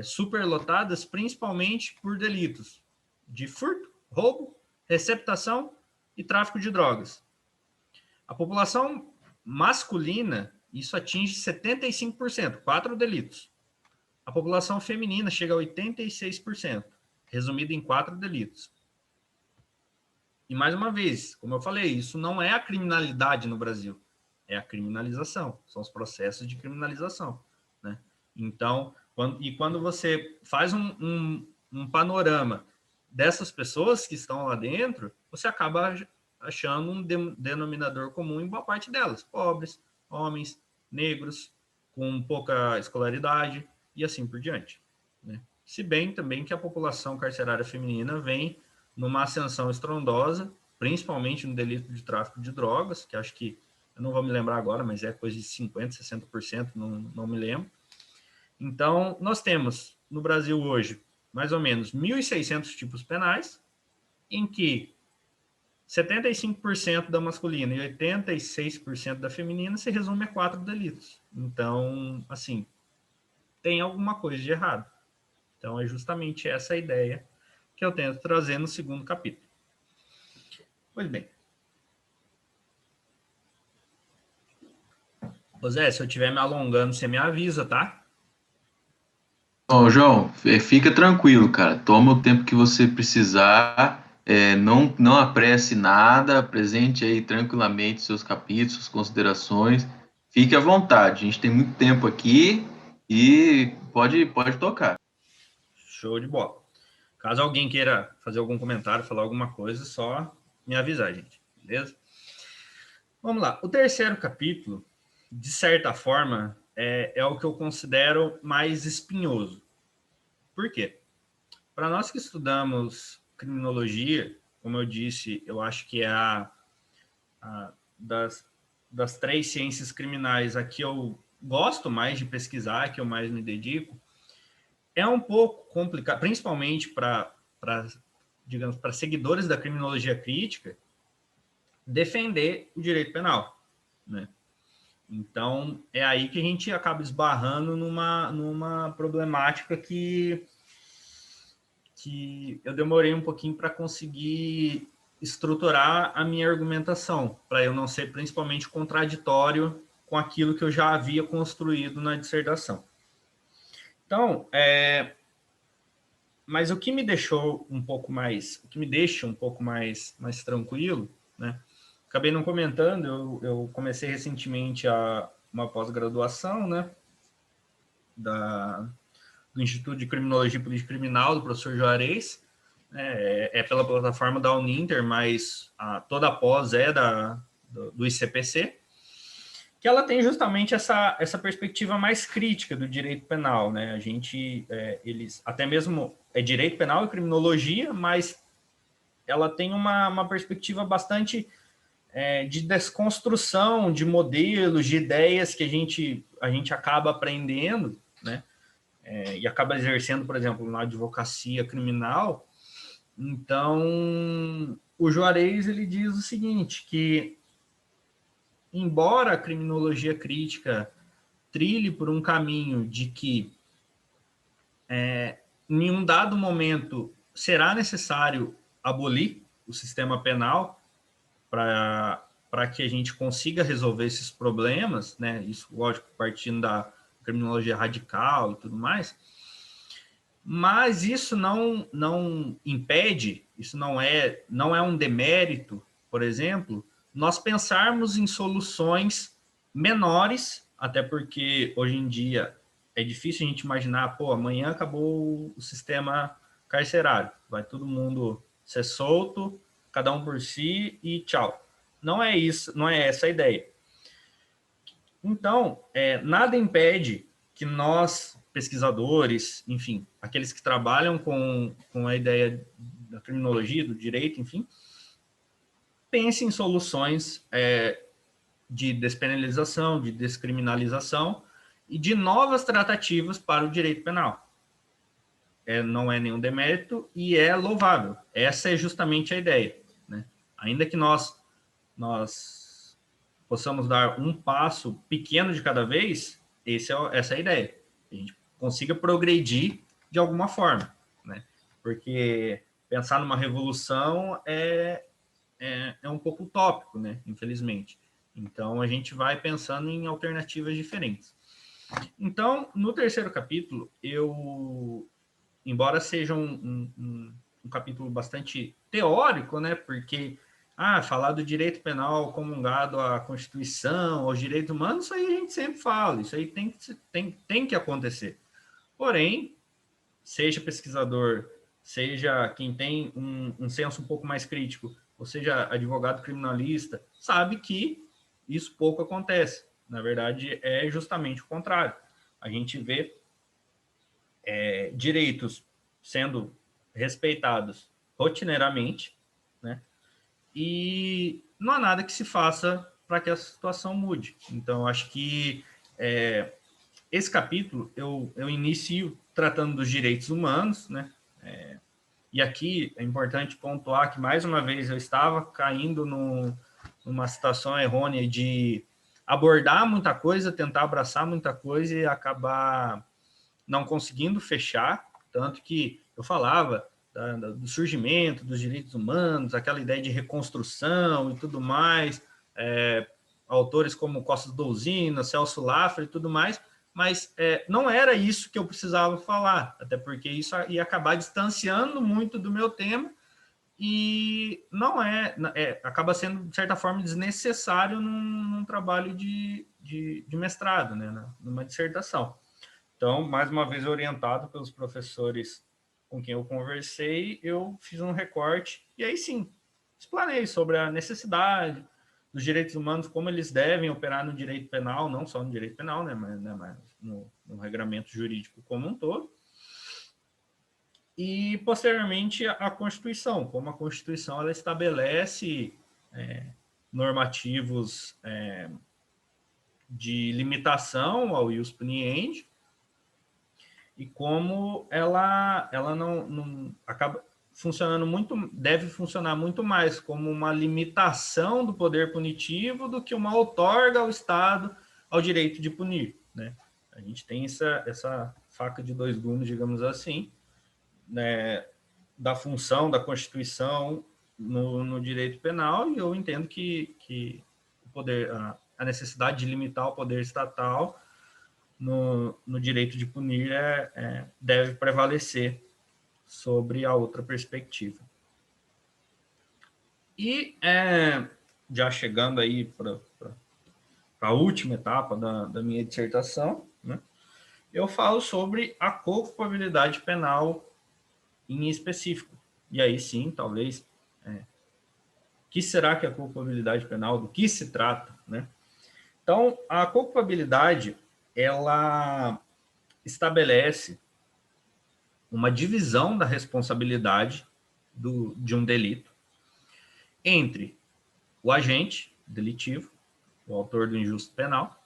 superlotadas, principalmente por delitos de furto, roubo, receptação e tráfico de drogas. A população masculina, isso atinge 75%, 4 delitos. A população feminina chega a 86%, resumido em 4 delitos. E mais uma vez, como eu falei, isso não é a criminalidade no Brasil, é a criminalização, são os processos de criminalização, né? Então, quando você faz um panorama dessas pessoas que estão lá dentro, você acaba achando um denominador comum em boa parte delas, pobres, homens, negros, com pouca escolaridade e assim por diante, né? Se bem também que a população carcerária feminina vem numa ascensão estrondosa, principalmente no delito de tráfico de drogas, que acho que, eu não vou me lembrar agora, mas é coisa de 50%, 60%, não me lembro. Então, nós temos no Brasil hoje mais ou menos 1.600 tipos penais, em que 75% da masculina e 86% da feminina se resume a 4 delitos. Então, assim, tem alguma coisa de errado. Então, é justamente essa a ideia que eu tento trazer no segundo capítulo. Pois bem. Ô Zé, se eu estiver me alongando, você me avisa, tá? Ó, João, fica tranquilo, cara. Toma o tempo que você precisar. Não apresse nada. Apresente aí tranquilamente seus capítulos, suas considerações. Fique à vontade. A gente tem muito tempo aqui e pode tocar. Show de bola. Caso alguém queira fazer algum comentário, falar alguma coisa, só me avisar, gente. Beleza? Vamos lá. O terceiro capítulo, de certa forma, é o que eu considero mais espinhoso. Por quê? Para nós que estudamos criminologia, como eu disse, eu acho que é das 3 ciências criminais a que eu gosto mais de pesquisar, que eu mais me dedico, é um pouco complicado, principalmente para seguidores da criminologia crítica, defender o direito penal, né? Então, é aí que a gente acaba esbarrando numa problemática que eu demorei um pouquinho para conseguir estruturar a minha argumentação, para eu não ser principalmente contraditório com aquilo que eu já havia construído na dissertação. Então, mas o que me deixou um pouco mais, o que me deixa um pouco mais tranquilo, né? Acabei não comentando, eu comecei recentemente uma pós-graduação, né? Do Instituto de Criminologia e Política Criminal, do professor Juarez, pela plataforma da Uninter, mas toda a pós é do ICPC, que ela tem justamente essa perspectiva mais crítica do direito penal, né? A gente, eles, até mesmo é direito penal e criminologia, mas ela tem uma perspectiva bastante de desconstrução de modelos, de ideias que a gente acaba aprendendo, né? E acaba exercendo, por exemplo, na advocacia criminal. Então, o Juarez ele diz o seguinte, que embora a criminologia crítica trilhe por um caminho de que em um dado momento será necessário abolir o sistema penal para que a gente consiga resolver esses problemas, né? Isso, lógico, partindo da criminologia radical e tudo mais, mas isso não impede, isso não é um demérito, por exemplo, nós pensarmos em soluções menores, até porque hoje em dia é difícil a gente imaginar, amanhã acabou o sistema carcerário, vai todo mundo ser solto, cada um por si e tchau. Não é isso, não é essa a ideia. Então, nada impede que nós, pesquisadores, enfim, aqueles que trabalham com a ideia da criminologia, do direito, enfim, pensem em soluções de despenalização, de descriminalização e de novas tratativas para o direito penal. não é nenhum demérito e é louvável. Essa é justamente a ideia, né? Ainda que nós possamos dar um passo pequeno de cada vez, essa é a ideia. A gente consiga progredir de alguma forma, né? Porque pensar numa revolução é um pouco utópico, né? Infelizmente. Então, a gente vai pensando em alternativas diferentes. Então, no terceiro capítulo, embora seja um capítulo bastante teórico, né? Porque falar do direito penal comungado à Constituição, aos direitos humanos, isso aí a gente sempre fala, isso aí tem que acontecer. Porém, seja pesquisador, seja quem tem um senso um pouco mais crítico, ou seja advogado criminalista, sabe que isso pouco acontece. Na verdade, é justamente o contrário. A gente vê direitos sendo respeitados rotineiramente, né? E não há nada que se faça para que a situação mude. Então, acho que esse capítulo eu inicio tratando dos direitos humanos, né? E aqui é importante pontuar que, mais uma vez, eu estava caindo numa situação errônea de abordar muita coisa, tentar abraçar muita coisa e acabar não conseguindo fechar, tanto que eu falava do surgimento dos direitos humanos, aquela ideia de reconstrução e tudo mais, autores como Costa Douzina, Celso Lafra e tudo mais, mas não era isso que eu precisava falar, até porque isso ia acabar distanciando muito do meu tema e não acaba sendo, de certa forma, desnecessário num trabalho de mestrado, né, numa dissertação. Então, mais uma vez orientado pelos professores com quem eu conversei, eu fiz um recorte e aí sim, explanei sobre a necessidade dos direitos humanos, como eles devem operar no direito penal, não só no direito penal, mas no regramento jurídico como um todo. E, posteriormente, a Constituição, como a Constituição ela estabelece normativos de limitação ao ius puniendi, e como ela não acaba funcionando deve funcionar muito mais como uma limitação do poder punitivo do que uma outorga ao Estado ao direito de punir, né? A gente tem essa faca de dois gumes, digamos assim, né, da função da Constituição no direito penal, e eu entendo que o poder, a necessidade de limitar o poder estatal no direito de punir deve prevalecer sobre a outra perspectiva. E já chegando aí para a última etapa da minha dissertação, né, eu falo sobre a culpabilidade penal em específico. E aí sim, talvez, o que será que é a culpabilidade penal? Do que se trata, né? Então, a culpabilidade, ela estabelece uma divisão da responsabilidade de um delito entre o agente delitivo, o autor do injusto penal,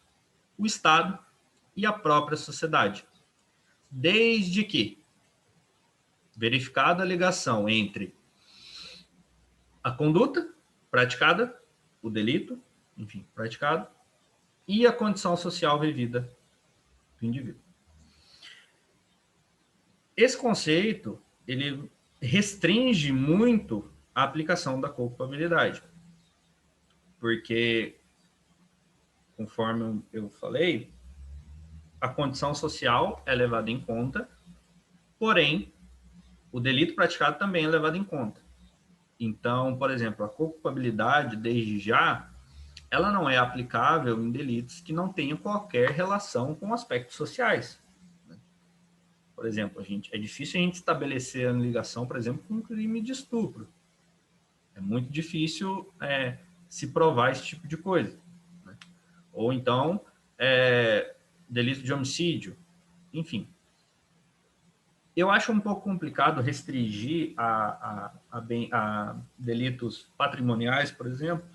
o Estado e a própria sociedade. Desde que, verificada a ligação entre a conduta praticada, o delito, enfim, praticado, e a condição social vivida do indivíduo. Esse conceito, ele restringe muito a aplicação da culpabilidade, porque, conforme eu falei, a condição social é levada em conta, porém, o delito praticado também é levado em conta. Então, por exemplo, a culpabilidade, desde já, ela não é aplicável em delitos que não tenham qualquer relação com aspectos sociais. Por exemplo, é difícil a gente estabelecer a ligação, por exemplo, com um crime de estupro. É muito difícil se provar esse tipo de coisa, né? Ou então, delito de homicídio, enfim. Eu acho um pouco complicado restringir a delitos patrimoniais, por exemplo,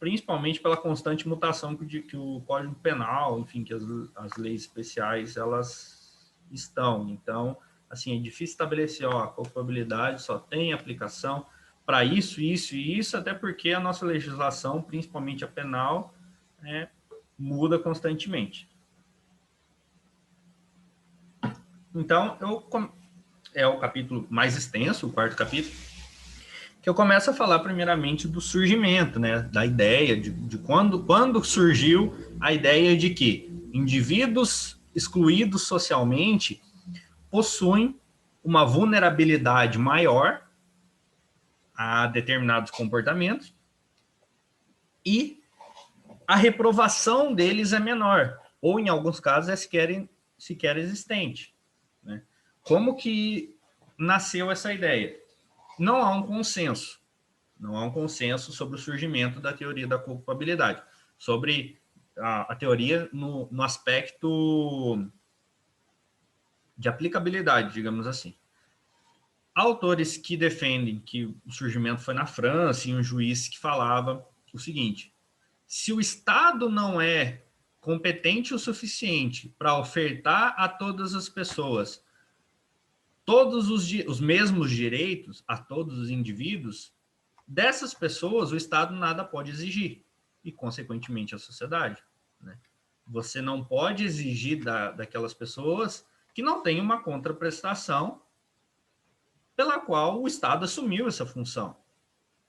principalmente pela constante mutação que o Código Penal, enfim, que as leis especiais, elas estão. Então, assim, é difícil estabelecer, ó, a culpabilidade só tem aplicação para isso, isso e isso, até porque a nossa legislação, principalmente a penal, muda constantemente. Então, é o capítulo mais extenso, o quarto capítulo, que eu começo a falar primeiramente do surgimento, né, da ideia de quando surgiu a ideia de que indivíduos excluídos socialmente possuem uma vulnerabilidade maior a determinados comportamentos e a reprovação deles é menor, ou em alguns casos é sequer existente. Né? Como que nasceu essa ideia? Não há um consenso. Não há um consenso sobre o surgimento da teoria da culpabilidade, sobre a teoria no aspecto de aplicabilidade, digamos assim. Há autores que defendem que o surgimento foi na França e um juiz que falava o seguinte: se o Estado não é competente o suficiente para ofertar a todas as pessoas todos os mesmos direitos a todos os indivíduos, dessas pessoas o Estado nada pode exigir, e consequentemente a sociedade. Né? Você não pode exigir daquelas pessoas que não têm uma contraprestação pela qual o Estado assumiu essa função.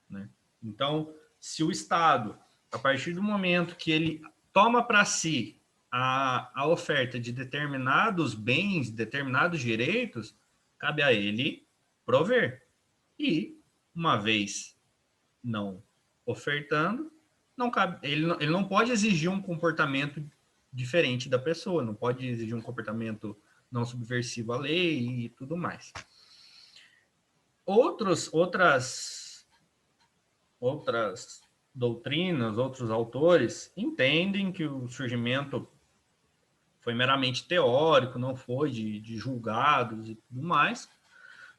Né? Então, se o Estado, a partir do momento que ele toma para si a oferta de determinados bens, determinados direitos, cabe a ele prover. E, uma vez não ofertando, não cabe, ele não pode exigir um comportamento diferente da pessoa, não pode exigir um comportamento não subversivo à lei e tudo mais. Outras doutrinas, outros autores entendem que o surgimento foi meramente teórico, não foi de julgados e tudo mais,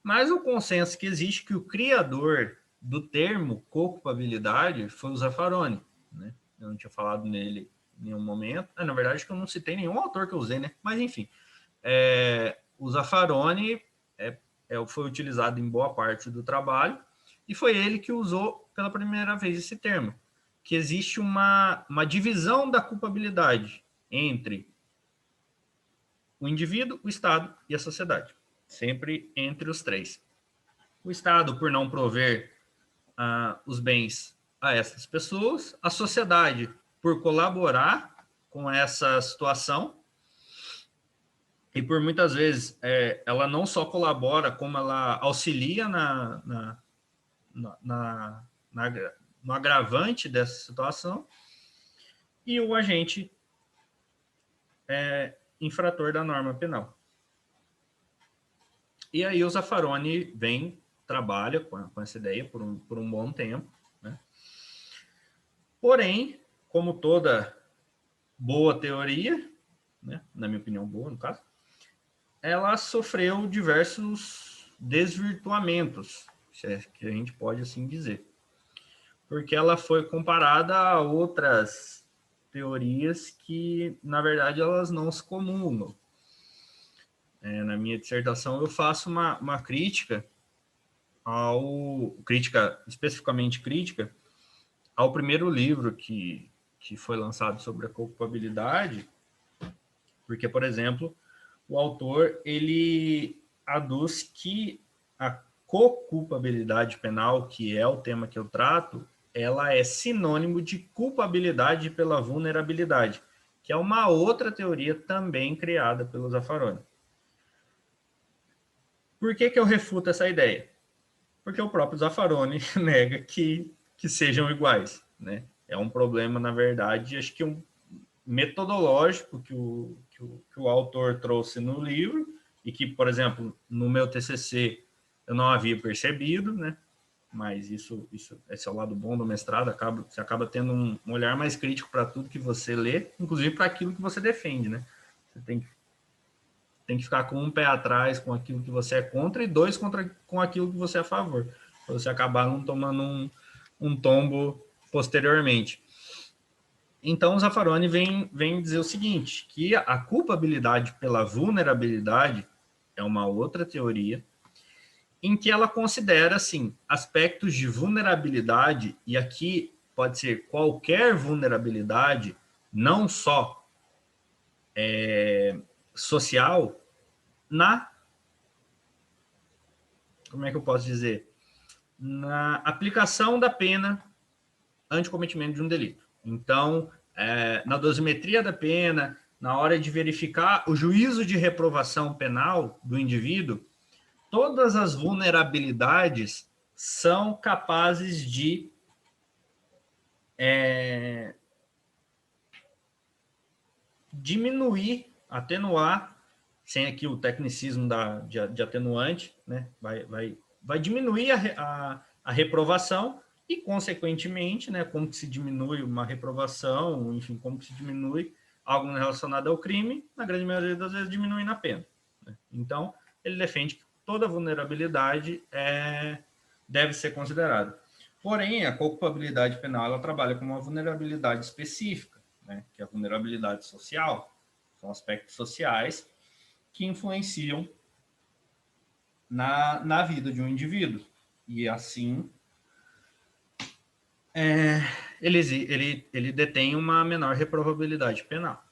mas o consenso que existe é que o criador do termo culpabilidade foi o Zaffaroni, né? Eu não tinha falado nele em nenhum momento. Na verdade, acho que eu não citei nenhum autor que eu usei, né? Mas, enfim, o Zaffaroni foi utilizado em boa parte do trabalho e foi ele que usou pela primeira vez esse termo, que existe uma divisão da culpabilidade entre o indivíduo, o Estado e a sociedade, sempre entre os três. O Estado, por não prover os bens a essas pessoas, a sociedade, por colaborar com essa situação, e por muitas vezes ela não só colabora, como ela auxilia no agravante dessa situação, e o agente infrator da norma penal. E aí o Zaffaroni trabalha com essa ideia por um bom tempo. Né? Porém, como toda boa teoria, né, na minha opinião boa no caso, ela sofreu diversos desvirtuamentos, se é que a gente pode assim dizer. Porque ela foi comparada a outras teorias que, na verdade, elas não se comungam. Na minha dissertação, eu faço uma crítica especificamente crítica, ao primeiro livro que foi lançado sobre a culpabilidade, porque, por exemplo, o autor ele aduz que a co-culpabilidade penal, que é o tema que eu trato, ela é sinônimo de culpabilidade pela vulnerabilidade, que é uma outra teoria também criada pelo Zaffaroni. Por que eu refuto essa ideia? Porque o próprio Zaffaroni nega que sejam iguais. Né? É um problema, na verdade, acho que metodológico que o autor trouxe no livro e que, por exemplo, no meu TCC eu não havia percebido, né? Mas esse é o lado bom do mestrado, você acaba tendo um olhar mais crítico para tudo que você lê, inclusive para aquilo que você defende, né? Você tem que ficar com um pé atrás com aquilo que você é contra e dois com aquilo que você é a favor, para você acabar não tomando um tombo posteriormente. Então, o Zaffaroni vem dizer o seguinte, que a culpabilidade pela vulnerabilidade é uma outra teoria, em que ela considera, assim, aspectos de vulnerabilidade, e aqui pode ser qualquer vulnerabilidade, não só social, como é que eu posso dizer? Na aplicação da pena anticometimento de um delito. Então, na dosimetria da pena, na hora de verificar o juízo de reprovação penal do indivíduo, todas as vulnerabilidades são capazes de diminuir, atenuar, sem aqui o tecnicismo de atenuante, né? vai diminuir a reprovação e, consequentemente, né, como que se diminui uma reprovação, enfim, como que se diminui algo relacionado ao crime, na grande maioria das vezes diminui na pena. Né? Então, ele defende que toda vulnerabilidade deve ser considerada. Porém, a culpabilidade penal ela trabalha com uma vulnerabilidade específica, né, que é a vulnerabilidade social, são aspectos sociais que influenciam na vida de um indivíduo. E assim, ele detém uma menor reprovabilidade penal.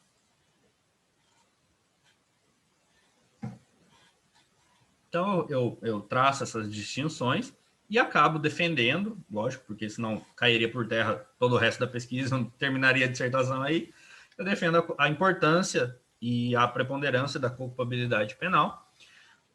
Então, eu traço essas distinções e acabo defendendo, lógico, porque senão cairia por terra todo o resto da pesquisa, não terminaria a dissertação aí. Eu defendo a importância e a preponderância da culpabilidade penal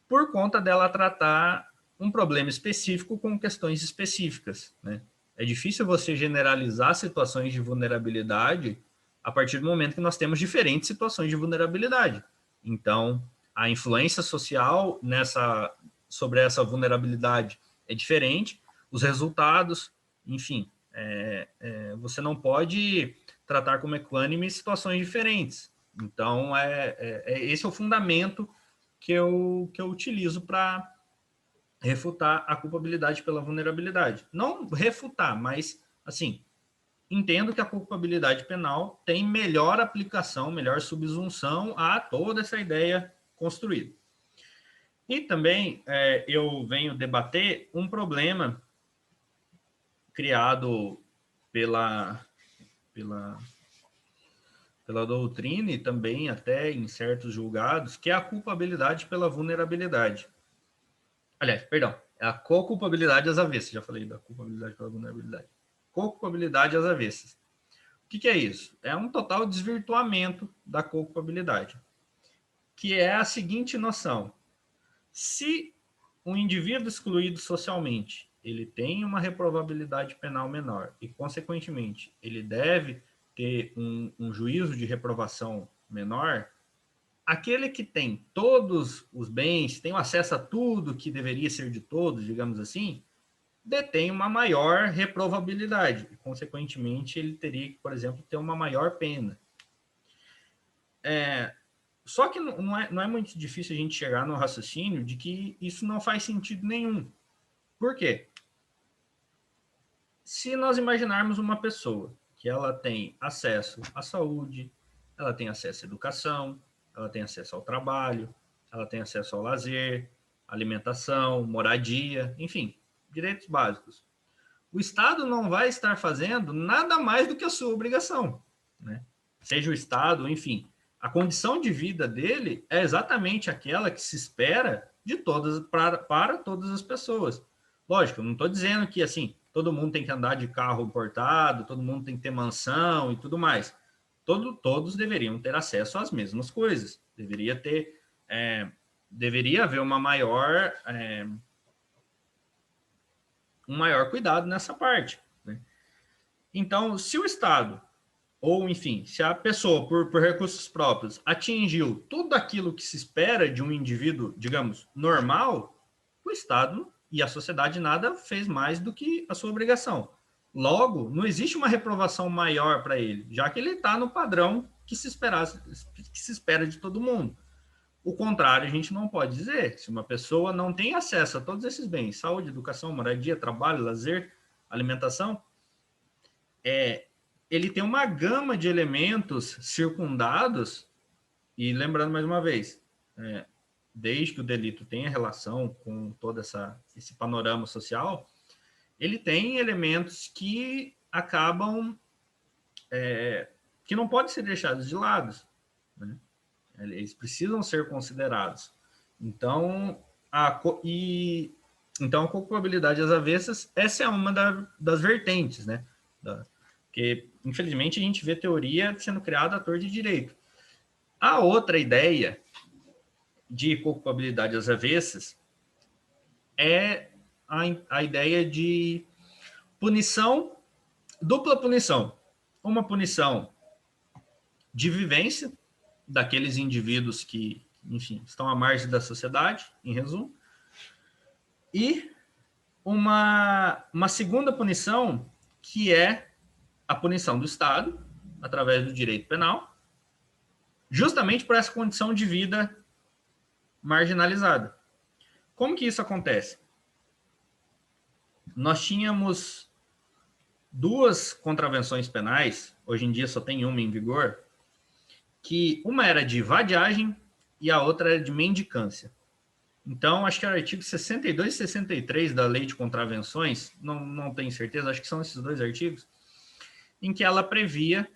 por conta dela tratar um problema específico com questões específicas, né? É difícil você generalizar situações de vulnerabilidade a partir do momento que nós temos diferentes situações de vulnerabilidade. Então, a influência social sobre essa vulnerabilidade é diferente, os resultados, enfim, você não pode tratar como equânime situações diferentes. Então, esse é o fundamento que eu utilizo para refutar a culpabilidade pela vulnerabilidade. Não refutar, mas, assim, entendo que a culpabilidade penal tem melhor aplicação, melhor subsunção a toda essa ideia construída. E também eu venho debater um problema criado pela doutrina e também até em certos julgados, que é a culpabilidade pela vulnerabilidade. Aliás, perdão, é a co-culpabilidade às avessas. Já falei da culpabilidade pela vulnerabilidade. Co-culpabilidade às avessas. O que é isso? É um total desvirtuamento da co-culpabilidade, que é a seguinte noção. Se um indivíduo excluído socialmente ele tem uma reprovabilidade penal menor e, consequentemente, ele deve ter um juízo de reprovação menor, aquele que tem todos os bens, tem acesso a tudo que deveria ser de todos, digamos assim, detém uma maior reprovabilidade. E, consequentemente, ele teria que, por exemplo, ter uma maior pena. Só que não é muito difícil a gente chegar no raciocínio de que isso não faz sentido nenhum. Por quê? Se nós imaginarmos uma pessoa que ela tem acesso à saúde, ela tem acesso à educação, ela tem acesso ao trabalho, ela tem acesso ao lazer, alimentação, moradia, enfim, direitos básicos. O Estado não vai estar fazendo nada mais do que a sua obrigação, né? Seja o Estado, enfim. A condição de vida dele é exatamente aquela que se espera de para todas as pessoas. Lógico, eu não estou dizendo que assim todo mundo tem que andar de carro importado, todo mundo tem que ter mansão e tudo mais. Todos deveriam ter acesso às mesmas coisas. Deveria haver um maior cuidado nessa parte, né? Então, se o Estado, ou enfim, se a pessoa, por recursos próprios, atingiu tudo aquilo que se espera de um indivíduo, digamos, normal, o Estado e a sociedade nada fez mais do que a sua obrigação. Logo, não existe uma reprovação maior para ele, já que ele está no padrão que se espera de todo mundo. O contrário, a gente não pode dizer. Se uma pessoa não tem acesso a todos esses bens, saúde, educação, moradia, trabalho, lazer, alimentação, ele tem uma gama de elementos circundados, e lembrando mais uma vez, desde que o delito tenha relação com todo esse panorama social, ele tem elementos que acabam, que não podem ser deixados de lado, né? Eles precisam ser considerados. Então, a culpabilidade às avessas, essa é uma das vertentes, né? Porque, infelizmente, a gente vê teoria sendo criada à torta de direito. A outra ideia de culpabilidade às avessas é a ideia de punição, dupla punição. Uma punição de vivência daqueles indivíduos que, enfim, estão à margem da sociedade, em resumo, e uma segunda punição, que é a punição do Estado, através do direito penal, justamente por essa condição de vida marginalizada. Como que isso acontece? Nós tínhamos 2 contravenções penais, hoje em dia só tem uma em vigor, que uma era de vadiagem e a outra era de mendicância. Então, acho que era o artigo 62 e 63 da Lei de Contravenções, não tenho certeza, acho que são esses 2 artigos, em que ela previa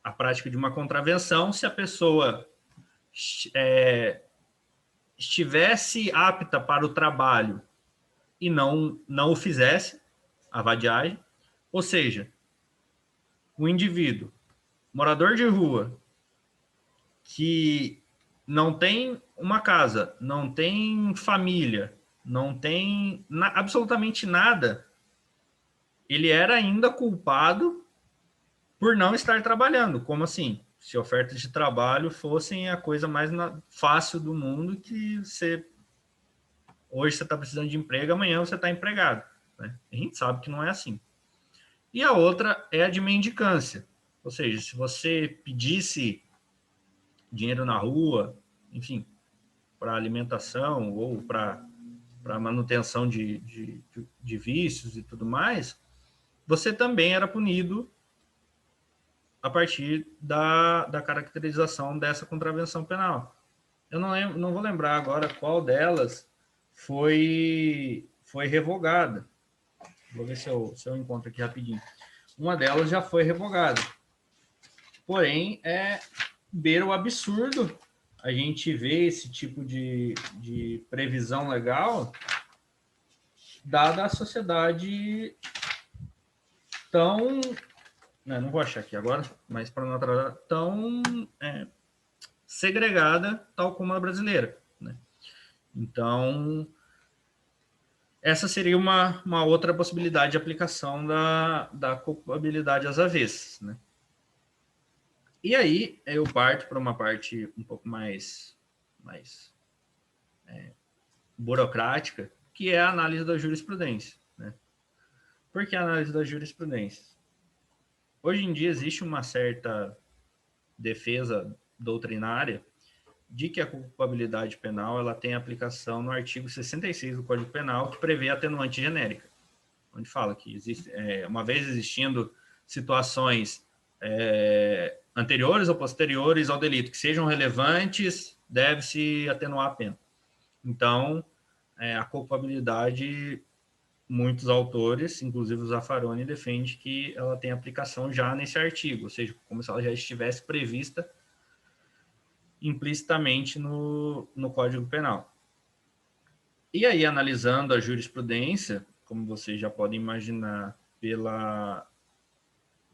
a prática de uma contravenção se a pessoa estivesse apta para o trabalho e não o fizesse, a vadiagem, ou seja, o indivíduo, morador de rua, que não tem uma casa, não tem família, não tem absolutamente nada, ele era ainda culpado por não estar trabalhando. Como assim? Se ofertas de trabalho fossem a coisa mais fácil do mundo, que hoje você está precisando de emprego, amanhã você está empregado, né? A gente sabe que não é assim. E a outra é a de mendicância. Ou seja, se você pedisse dinheiro na rua, enfim, para alimentação ou para manutenção de vícios e tudo mais, você também era punido a partir da caracterização dessa contravenção penal. Eu não vou lembrar agora qual delas foi revogada. Vou ver se eu encontro aqui rapidinho. Uma delas já foi revogada. Porém, beira o absurdo a gente vê esse tipo de previsão legal, dada a sociedade tão... não vou achar aqui agora, mas para não atrasar, tão segregada, tal como a brasileira, né? Então, essa seria uma outra possibilidade de aplicação da culpabilidade às avessas, né? E aí eu parto para uma parte um pouco mais burocrática, que é a análise da jurisprudência, né? Por que a análise da jurisprudência? Hoje em dia existe uma certa defesa doutrinária de que a culpabilidade penal ela tem aplicação no artigo 66 do Código Penal, que prevê a atenuante genérica, onde fala que existe, uma vez existindo situações anteriores ou posteriores ao delito que sejam relevantes, deve-se atenuar a pena. Então, a culpabilidade, muitos autores, inclusive o Zaffaroni, defende que ela tem aplicação já nesse artigo, ou seja, como se ela já estivesse prevista implicitamente no Código Penal. E aí, analisando a jurisprudência, como vocês já podem imaginar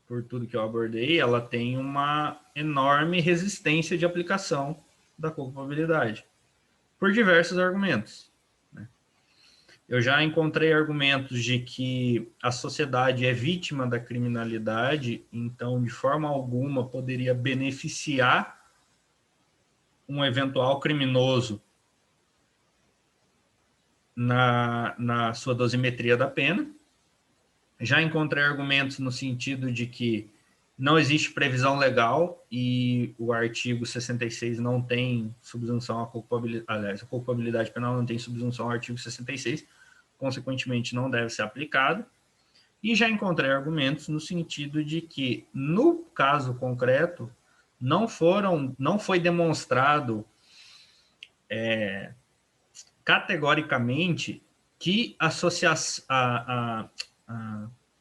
por tudo que eu abordei, ela tem uma enorme resistência de aplicação da culpabilidade, por diversos argumentos, né? Eu já encontrei argumentos de que a sociedade é vítima da criminalidade, então, de forma alguma, poderia beneficiar um eventual criminoso na sua dosimetria da pena. Já encontrei argumentos no sentido de que não existe previsão legal e o artigo 66 não tem subsunção à culpabilidade, aliás, a culpabilidade penal não tem subsunção ao artigo 66, consequentemente não deve ser aplicado. E já encontrei argumentos no sentido de que, no caso concreto, não foi demonstrado categoricamente que a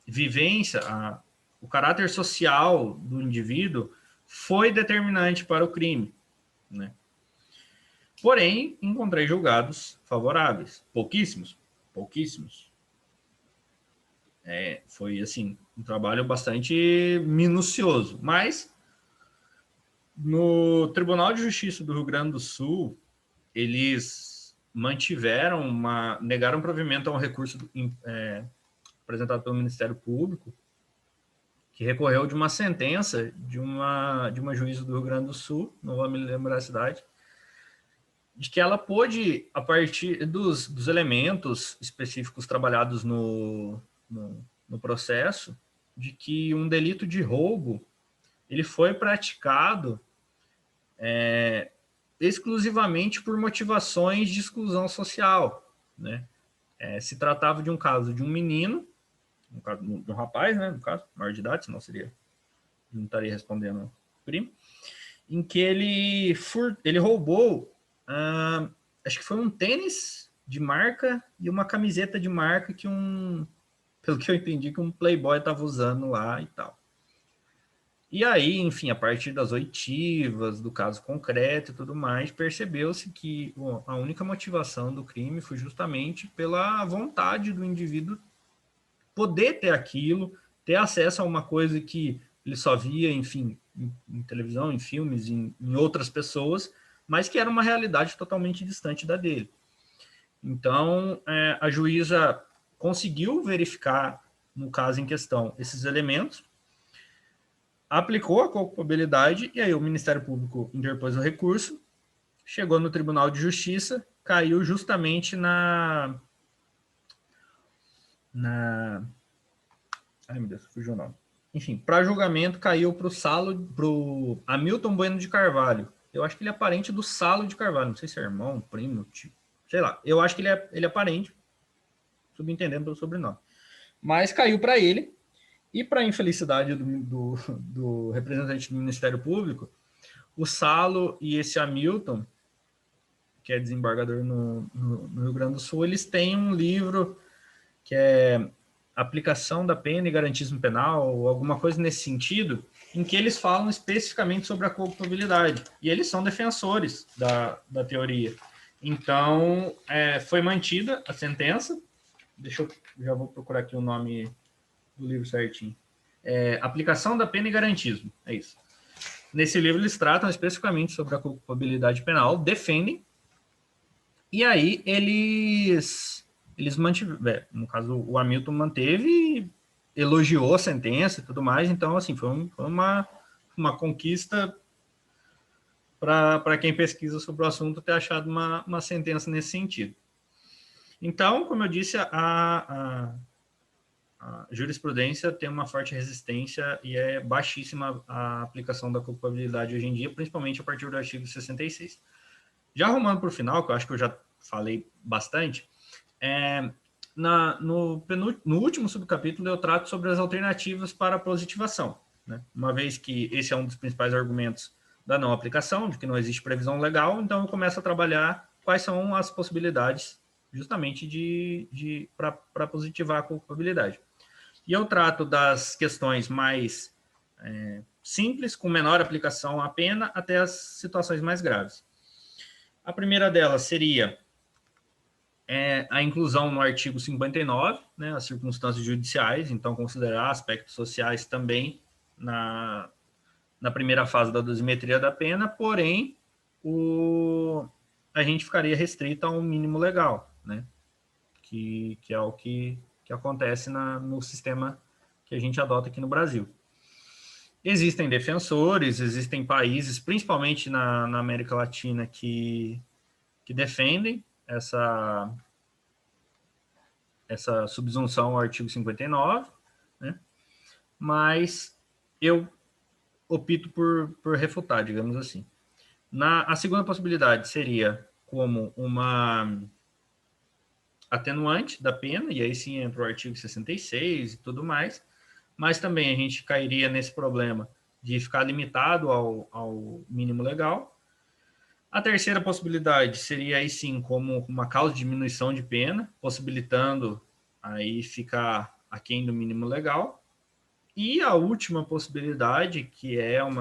vivência, o caráter social do indivíduo foi determinante para o crime, né? Porém, encontrei julgados favoráveis, pouquíssimos. Foi, assim, um trabalho bastante minucioso, mas no Tribunal de Justiça do Rio Grande do Sul, eles negaram provimento a um recurso apresentado pelo Ministério Público, que recorreu de uma sentença de uma juíza do Rio Grande do Sul, não vou me lembrar a cidade, de que ela pôde, a partir dos elementos específicos trabalhados no processo, de que um delito de roubo ele foi praticado exclusivamente por motivações de exclusão social, né? Se tratava de um caso de um menino, de um rapaz, né, no caso, maior de idade, senão não estaria respondendo o crime, em que ele roubou, acho que foi um tênis de marca e uma camiseta de marca que pelo que eu entendi, que um playboy estava usando lá e tal. E aí, enfim, a partir das oitivas, do caso concreto e tudo mais, percebeu-se que a única motivação do crime foi justamente pela vontade do indivíduo poder ter aquilo, ter acesso a uma coisa que ele só via, enfim, em televisão, em filmes, em outras pessoas, mas que era uma realidade totalmente distante da dele. Então, a juíza conseguiu verificar, no caso em questão, esses elementos, aplicou a culpabilidade, e aí o Ministério Público interpôs o recurso, chegou no Tribunal de Justiça, caiu justamente ai, meu Deus, fugiu o nome. Enfim, para julgamento caiu para o Hamilton Bueno de Carvalho. Eu acho que ele é parente do Salo de Carvalho, não sei se é irmão, primo, tipo, sei lá. Eu acho que ele é parente, subentendendo pelo sobrenome. Mas caiu para ele, e para a infelicidade do representante do Ministério Público, o Salo e esse Hamilton, que é desembargador no Rio Grande do Sul, eles têm um livro que é Aplicação da Pena e Garantismo Penal, ou alguma coisa nesse sentido, em que eles falam especificamente sobre a culpabilidade. E eles são defensores da teoria. Então, foi mantida a sentença. Já vou procurar aqui o nome do livro certinho. Aplicação da Pena e Garantismo. É isso. Nesse livro, eles tratam especificamente sobre a culpabilidade penal, defendem, e aí eles mantiveram, no caso, o Hamilton manteve, elogiou a sentença e tudo mais, então, assim, foi uma conquista para quem pesquisa sobre o assunto ter achado uma sentença nesse sentido. Então, como eu disse, a jurisprudência tem uma forte resistência e é baixíssima a aplicação da culpabilidade hoje em dia, principalmente a partir do artigo 66. Já arrumando para o final, que eu acho que eu já falei bastante, no último subcapítulo eu trato sobre as alternativas para a positivação, né? Uma vez que esse é um dos principais argumentos da não aplicação, de que não existe previsão legal, então eu começo a trabalhar quais são as possibilidades justamente para positivar a culpabilidade. E eu trato das questões mais simples, com menor aplicação à pena, até as situações mais graves. A primeira delas seria a inclusão no artigo 59, né, as circunstâncias judiciais, então considerar aspectos sociais também na primeira fase da dosimetria da pena, porém a gente ficaria restrito a um mínimo legal, né, que é o que acontece no sistema que a gente adota aqui no Brasil. Existem defensores, existem países, principalmente na América Latina, que defendem essa subsunção ao artigo 59, né? Mas eu opto por refutar, digamos assim. A segunda possibilidade seria como atenuante da pena, e aí sim entra o artigo 66 e tudo mais, mas também a gente cairia nesse problema de ficar limitado ao mínimo legal. A terceira possibilidade seria aí sim como uma causa de diminuição de pena, possibilitando aí ficar aquém do mínimo legal. E a última possibilidade, que é um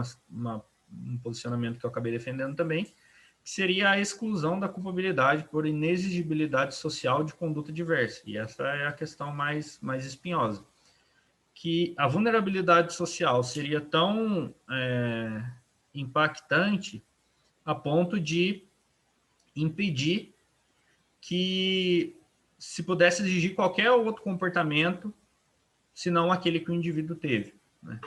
posicionamento que eu acabei defendendo também, que seria a exclusão da culpabilidade por inexigibilidade social de conduta diversa. E essa é a questão mais espinhosa. Que a vulnerabilidade social seria tão impactante a ponto de impedir que se pudesse exigir qualquer outro comportamento senão aquele que o indivíduo teve, né?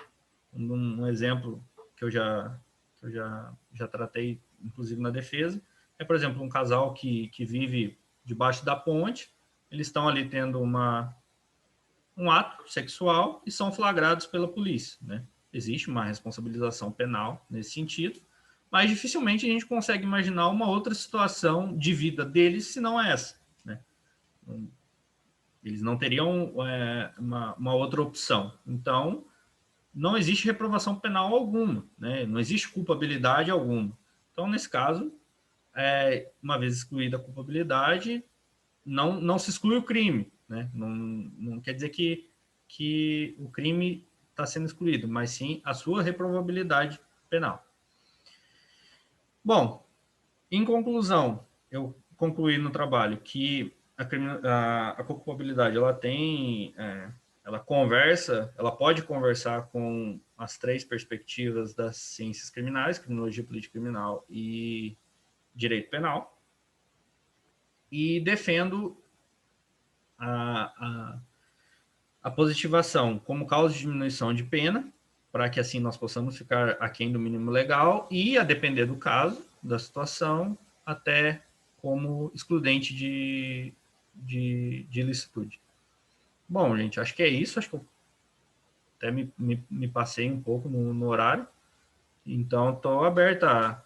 Um exemplo que eu já tratei, inclusive na defesa, é, por exemplo, um casal que vive debaixo da ponte, eles estão ali tendo um ato sexual e são flagrados pela polícia, né? Existe uma responsabilização penal nesse sentido, mas dificilmente a gente consegue imaginar uma outra situação de vida deles se não essa, né? Eles não teriam uma outra opção. Então, não existe reprovação penal alguma, né? Não existe culpabilidade alguma. Então, nesse caso, uma vez excluída a culpabilidade, não se exclui o crime, né? Não quer dizer que o crime está sendo excluído, mas sim a sua reprovabilidade penal. Bom, em conclusão, eu concluí no trabalho que a culpabilidade ela pode conversar com as três perspectivas das ciências criminais, criminologia, política criminal e direito penal, e defendo a positivação como causa de diminuição de pena, para que assim nós possamos ficar aquém do mínimo legal e, a depender do caso, da situação, até como excludente de ilicitude. Bom, gente, acho que é isso. Acho que eu até me passei um pouco no horário. Então, estou aberto a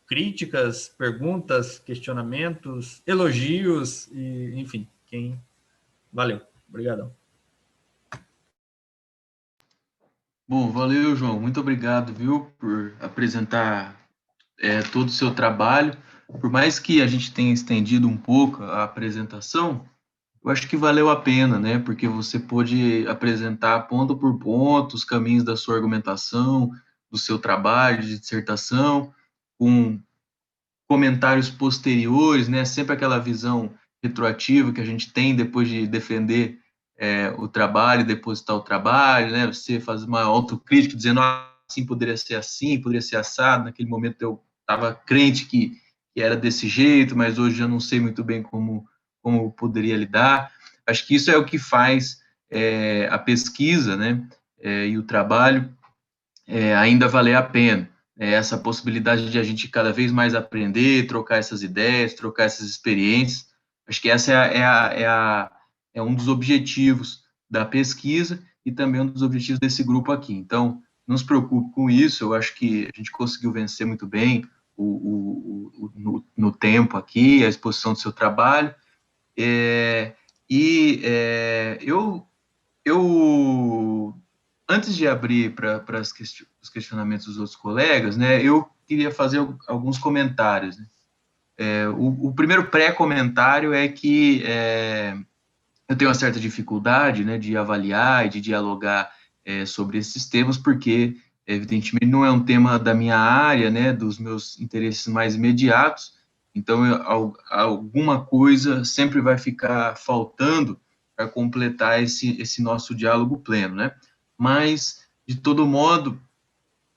críticas, perguntas, questionamentos, elogios, e, enfim, Valeu. Obrigadão. Bom, valeu, João. Muito obrigado, viu, por apresentar todo o seu trabalho. Por mais que a gente tenha estendido um pouco a apresentação, eu acho que valeu a pena, né? Porque você pôde apresentar ponto por ponto os caminhos da sua argumentação, do seu trabalho de dissertação, com comentários posteriores, né? Sempre aquela visão retroativa que a gente tem depois de defender o trabalho, depositar o trabalho, né? Você faz uma autocrítica dizendo, assim poderia ser assado. Naquele momento eu estava crente que era desse jeito, mas hoje eu não sei muito bem como poderia lidar. Acho que isso é o que faz a pesquisa, né? E o trabalho ainda valer a pena. Essa possibilidade de a gente cada vez mais aprender, trocar essas ideias, trocar essas experiências. Acho que essa é um dos objetivos da pesquisa e também um dos objetivos desse grupo aqui. Então, não se preocupe com isso, eu acho que a gente conseguiu vencer muito bem no tempo aqui, a exposição do seu trabalho. Eu antes de abrir para os questionamentos dos outros colegas, né, eu queria fazer alguns comentários. Né? O primeiro pré-comentário é que eu tenho uma certa dificuldade, né, de avaliar e de dialogar sobre esses temas, porque, evidentemente, não é um tema da minha área, né, dos meus interesses mais imediatos, então alguma coisa sempre vai ficar faltando para completar esse nosso diálogo pleno, né? Mas, de todo modo,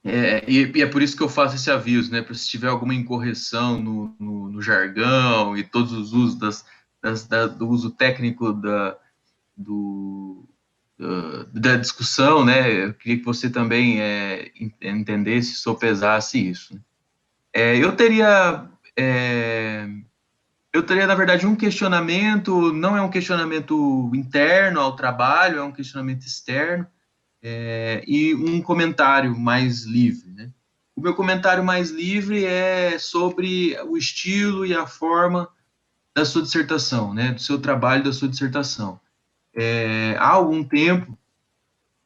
e é por isso que eu faço esse aviso, né? Para se tiver alguma incorreção no jargão e todos os usos do uso técnico da discussão, né? Eu queria que você também entendesse, sopesasse isso. Eu teria, na verdade, um questionamento, não é um questionamento interno ao trabalho, é um questionamento externo, e um comentário mais livre, né? O meu comentário mais livre é sobre o estilo e a forma da sua dissertação, né, do seu trabalho, da sua dissertação. Há algum tempo,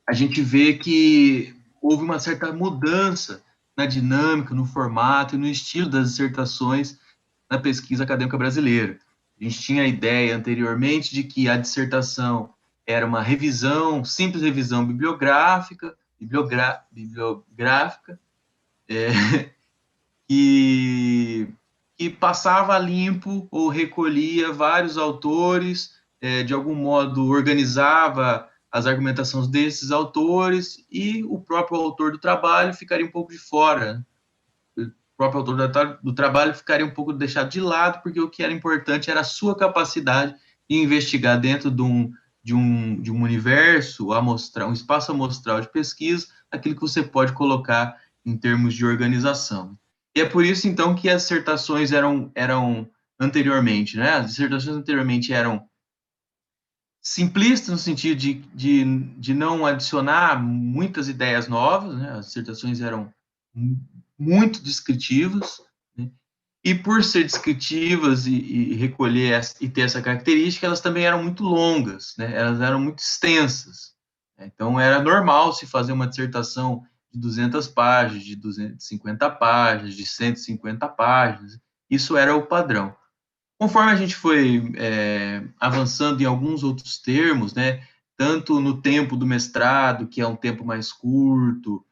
a gente vê que houve uma certa mudança na dinâmica, no formato e no estilo das dissertações na pesquisa acadêmica brasileira. A gente tinha a ideia anteriormente de que a dissertação era uma revisão, simples revisão bibliográfica, e que passava limpo ou recolhia vários autores, de algum modo organizava as argumentações desses autores e o próprio autor do trabalho ficaria um pouco de fora, né? O próprio autor do trabalho ficaria um pouco deixado de lado, porque o que era importante era a sua capacidade de investigar dentro de um universo, um espaço amostral de pesquisa, aquilo que você pode colocar em termos de organização. E é por isso, então, que as dissertações eram anteriormente, né? As dissertações anteriormente eram simplistas no sentido de não adicionar muitas ideias novas, né? As dissertações eram muito descritivas, né? E por ser descritivas e recolher e ter essa característica, elas também eram muito longas, né? Elas eram muito extensas. Então, era normal se fazer uma dissertação de 200 páginas, de 250 páginas, de 150 páginas. Isso era o padrão. Conforme a gente foi avançando em alguns outros termos, né, tanto no tempo do mestrado, que é um tempo mais curto,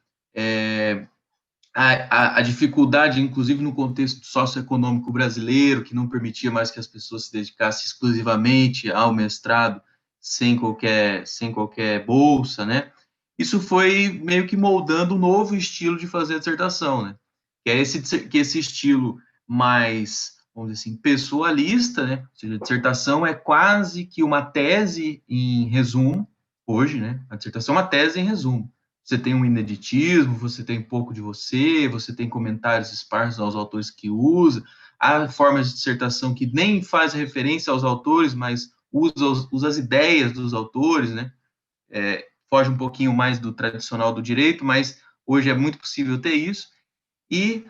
a dificuldade, inclusive no contexto socioeconômico brasileiro, que não permitia mais que as pessoas se dedicassem exclusivamente ao mestrado sem qualquer bolsa, né? Isso foi meio que moldando um novo estilo de fazer a dissertação, né? Que é esse estilo mais, vamos dizer assim, pessoalista, né? Ou seja, a dissertação é quase que uma tese em resumo, hoje, né? A dissertação é uma tese em resumo. Você tem um ineditismo, você tem um pouco de você tem comentários esparsos aos autores que usa, há formas de dissertação que nem faz referência aos autores, mas usa as ideias dos autores, né? Foge um pouquinho mais do tradicional do direito, mas hoje é muito possível ter isso. E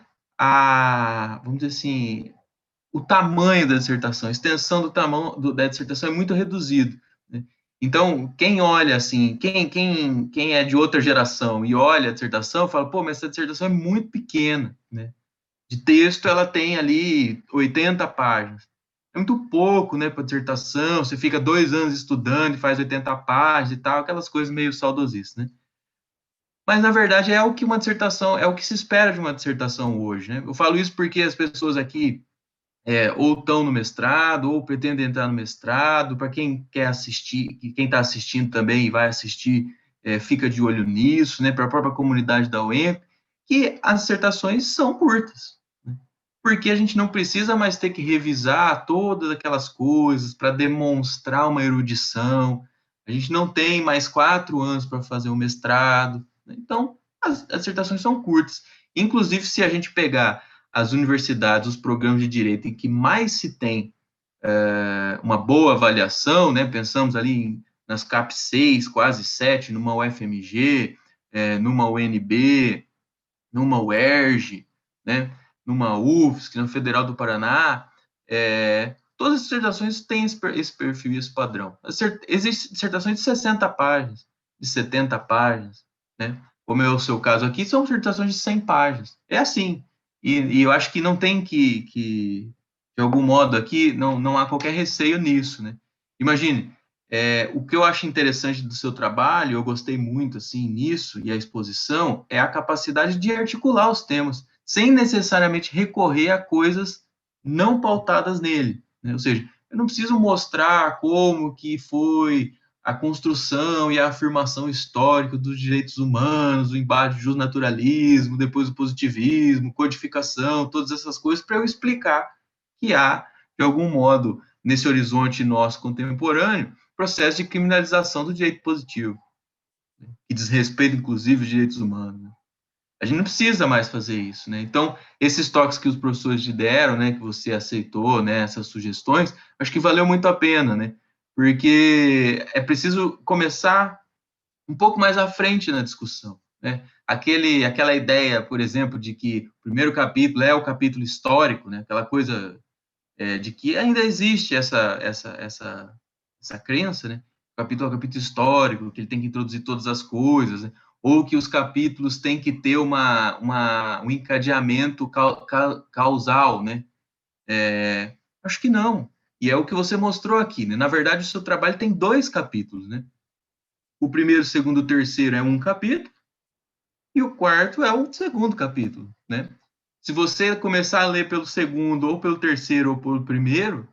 vamos dizer assim, o tamanho da dissertação, a extensão do tamanho da dissertação é muito reduzido, né? Então, quem olha assim, quem é de outra geração e olha a dissertação, fala, pô, mas essa dissertação é muito pequena, né? De texto, ela tem ali 80 páginas. É muito pouco, né, para dissertação, você fica 2 anos estudando e faz 80 páginas e tal, aquelas coisas meio saudosistas, né? Mas, na verdade, é o que uma dissertação, é o que se espera de uma dissertação hoje, né? Eu falo isso porque as pessoas aqui ou estão no mestrado, ou pretendem entrar no mestrado, para quem quer assistir, quem está assistindo também e vai assistir, fica de olho nisso, né, para a própria comunidade da UEMP, que as dissertações são curtas, né, porque a gente não precisa mais ter que revisar todas aquelas coisas para demonstrar uma erudição, a gente não tem mais 4 anos para fazer o mestrado, né, então as dissertações são curtas. Inclusive, se a gente pegar as universidades, os programas de direito em que mais se tem uma boa avaliação, né? Pensamos ali nas CAP 6, quase 7, numa UFMG, numa UNB, numa UERJ, né? Numa UFSC, na Federal do Paraná, todas as dissertações têm esse perfil, esse padrão. Existem dissertações de 60 páginas, de 70 páginas, né? Como é o seu caso aqui, são dissertações de 100 páginas. É assim. E eu acho que não tem de algum modo aqui, não há qualquer receio nisso, né? Imagine, o que eu acho interessante do seu trabalho, eu gostei muito, assim, nisso, e a exposição, é a capacidade de articular os temas, sem necessariamente recorrer a coisas não pautadas nele, né? Ou seja, eu não preciso mostrar como que foi a construção e a afirmação histórica dos direitos humanos, o embate do justnaturalismo, depois o positivismo, codificação, todas essas coisas, para eu explicar que há, de algum modo, nesse horizonte nosso contemporâneo, processo de criminalização do direito positivo, né, que diz respeito, inclusive, aos direitos humanos, né? A gente não precisa mais fazer isso, né? Então, esses toques que os professores te deram, né, que você aceitou, né, essas sugestões, acho que valeu muito a pena, né? Porque é preciso começar um pouco mais à frente na discussão, né? Aquela ideia, por exemplo, de que o primeiro capítulo é o capítulo histórico, né? Aquela coisa de que ainda existe essa crença, né? O capítulo é um capítulo histórico, que ele tem que introduzir todas as coisas, né? Ou que os capítulos têm que ter um encadeamento causal, né? Acho que não. E é o que você mostrou aqui, né? Na verdade, o seu trabalho tem 2 capítulos, né? O primeiro, o segundo, o terceiro é um capítulo, e o quarto é o segundo capítulo, né? Se você começar a ler pelo segundo, ou pelo terceiro, ou pelo primeiro,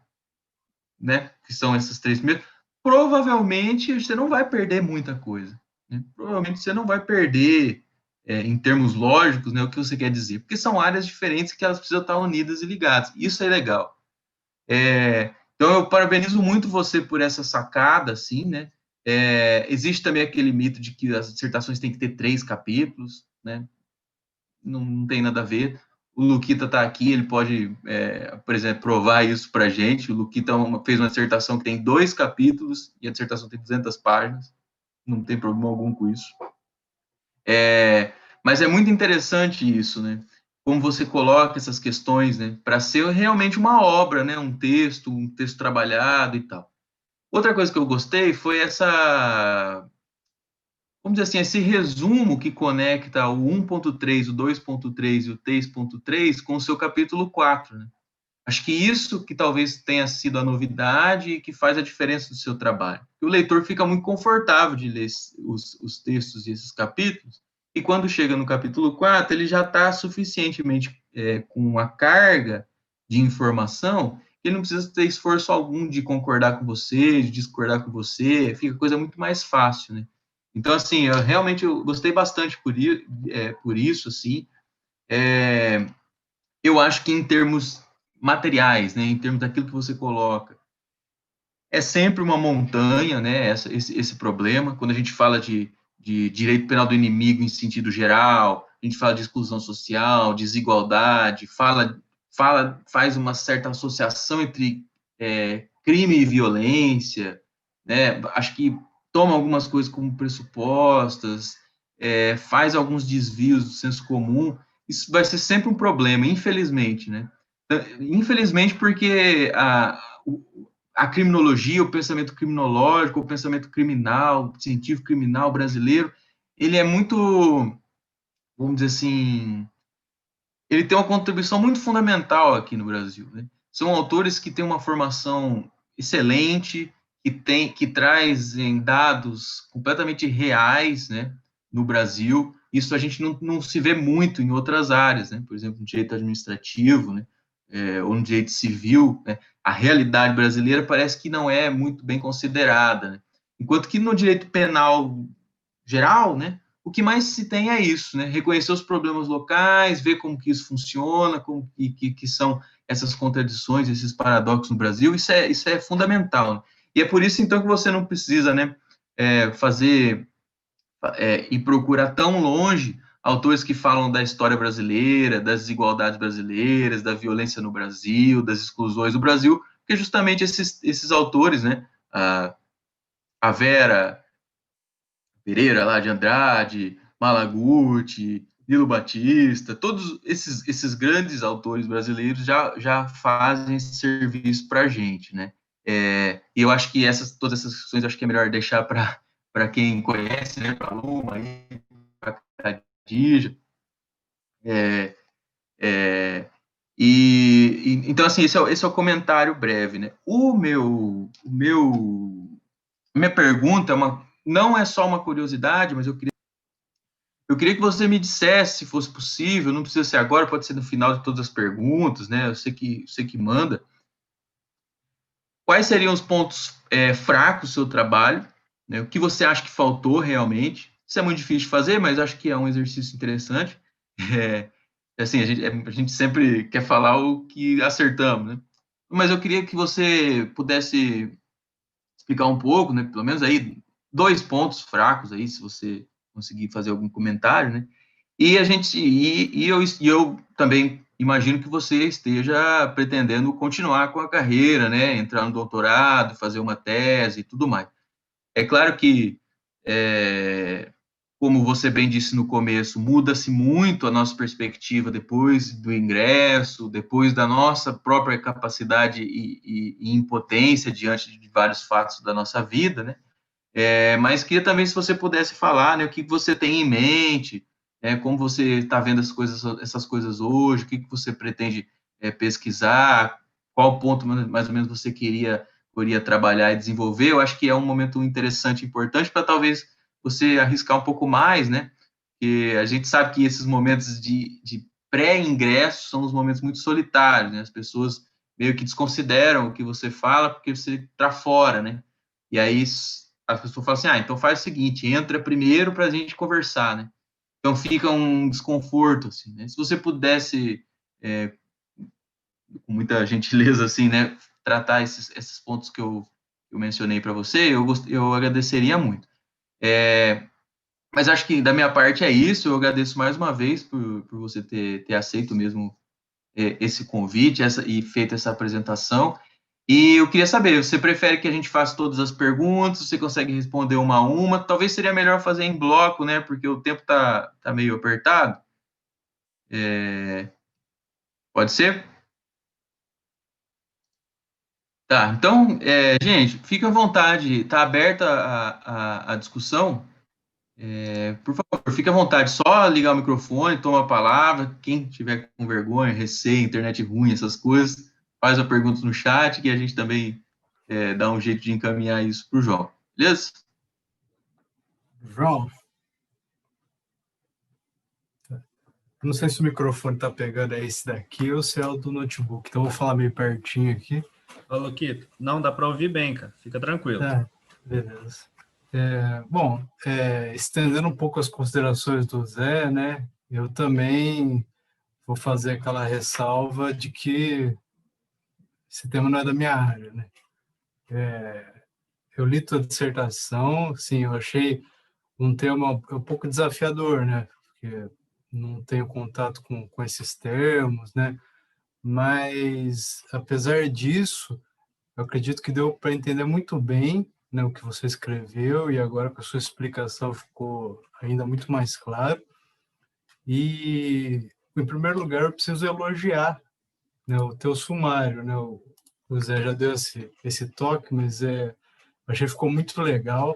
né? Que são esses 3 primeiros, provavelmente você não vai perder muita coisa, né? Provavelmente você não vai perder, em termos lógicos, né, o que você quer dizer, porque são áreas diferentes que elas precisam estar unidas e ligadas. Isso é legal. Então, eu parabenizo muito você por essa sacada, assim, né? Existe também aquele mito de que as dissertações têm que ter 3 capítulos, né? Não tem nada a ver. O Luquita está aqui, ele pode, por exemplo, provar isso para a gente. O Luquita fez uma dissertação que tem 2 capítulos e a dissertação tem 200 páginas. Não tem problema algum com isso. Mas é muito interessante isso, né? Como você coloca essas questões, né? Para ser realmente uma obra, né? Um texto trabalhado e tal. Outra coisa que eu gostei foi vamos dizer assim, esse resumo que conecta o 1.3, o 2.3 e o 3.3 com o seu capítulo 4, né? Acho que isso que talvez tenha sido a novidade e que faz a diferença do seu trabalho. O leitor fica muito confortável de ler os textos e esses capítulos, e quando chega no capítulo 4, ele já está suficientemente com a carga de informação que ele não precisa ter esforço algum de concordar com você, de discordar com você, fica coisa muito mais fácil, né? Então, assim, eu gostei bastante por isso, assim. Eu acho que em termos materiais, né, em termos daquilo que você coloca, é sempre uma montanha, né, esse problema. Quando a gente fala de direito penal do inimigo em sentido geral, a gente fala de exclusão social, desigualdade, faz uma certa associação entre crime e violência, né? Acho que toma algumas coisas como pressupostas, faz alguns desvios do senso comum. Isso vai ser sempre um problema, infelizmente, né? Infelizmente, porque a criminologia, o pensamento criminológico, o pensamento criminal, científico criminal brasileiro, ele é muito, vamos dizer assim, ele tem uma contribuição muito fundamental aqui no Brasil, né? São autores que têm uma formação excelente, que trazem dados completamente reais, né, no Brasil. Isso a gente não se vê muito em outras áreas, né? Por exemplo, no direito administrativo, né, ou no direito civil, né? A realidade brasileira parece que não é muito bem considerada, né? Enquanto que no direito penal geral, né, o que mais se tem é isso, né? Reconhecer os problemas locais, ver como que isso funciona, como que são essas contradições, esses paradoxos no Brasil, isso é fundamental. Né? E é por isso, então, que você não precisa, né, e procurar tão longe autores que falam da história brasileira, das desigualdades brasileiras, da violência no Brasil, das exclusões do Brasil, porque justamente esses autores, né, a Vera Pereira lá de Andrade, Malaguti, Nilo Batista, todos esses grandes autores brasileiros já fazem esse serviço para a gente, né? E eu acho que todas essas questões acho que é melhor deixar para quem conhece, né? Para a Luma, para a Dija. Então, assim, esse é o comentário breve, né? Minha pergunta não é só uma curiosidade, mas eu queria que você me dissesse, se fosse possível, não precisa ser agora, pode ser no final de todas as perguntas, né? Você que manda. Quais seriam os pontos fracos do seu trabalho? Né? O que você acha que faltou realmente? Isso é muito difícil de fazer, mas acho que é um exercício interessante. Assim, a gente sempre quer falar o que acertamos, né? Mas eu queria que você pudesse explicar um pouco, né? Pelo menos aí 2 pontos fracos aí, se você conseguir fazer algum comentário, né? Eu também imagino que você esteja pretendendo continuar com a carreira, né? Entrar no doutorado, fazer uma tese e tudo mais. É claro que como você bem disse no começo, muda-se muito a nossa perspectiva depois do ingresso, depois da nossa própria capacidade e impotência diante de vários fatos da nossa vida, né? Mas queria também, se você pudesse falar, né, o que você tem em mente, como você está vendo essas coisas hoje, o que você pretende pesquisar, qual ponto mais ou menos você queria trabalhar e desenvolver. Eu acho que é um momento interessante, importante, para talvez você arriscar um pouco mais, né? Porque a gente sabe que esses momentos de pré-ingresso são os momentos muito solitários, né? As pessoas meio que desconsideram o que você fala porque você está fora, né? E aí as pessoas falam assim, então faz o seguinte, entra primeiro para a gente conversar, né? Então fica um desconforto, assim, né? Se você pudesse, com muita gentileza, assim, né, tratar esses pontos que eu mencionei para você, eu agradeceria muito. Mas acho que da minha parte é isso, eu agradeço mais uma vez por você ter aceito mesmo esse convite e feito essa apresentação. E eu queria saber, você prefere que a gente faça todas as perguntas? Você consegue responder uma a uma? Talvez seria melhor fazer em bloco, né? Porque o tempo tá meio apertado. Pode ser? Tá, então, gente, fica à vontade, tá aberta a discussão. Por favor, fique à vontade, só ligar o microfone, toma a palavra. Quem tiver com vergonha, receio, internet ruim, essas coisas, faz a pergunta no chat que a gente também dá um jeito de encaminhar isso para o João. Beleza? João, não sei se o microfone está pegando esse daqui ou se é o do notebook, então eu vou falar meio pertinho aqui. Ô, Luquito, não, dá para ouvir bem, cara. Fica tranquilo. Tá, beleza. Bom, estendendo um pouco as considerações do Zé, né, eu também vou fazer aquela ressalva de que esse tema não é da minha área, né. Eu li tua dissertação, sim, eu achei um tema um pouco desafiador, né, porque não tenho contato com esses termos, né, mas, apesar disso, eu acredito que deu para entender muito bem, né, o que você escreveu, e agora com a sua explicação ficou ainda muito mais claro. E, em primeiro lugar, eu preciso elogiar, né, o teu sumário. Né, o Zé já deu esse toque, mas eu achei que ficou muito legal.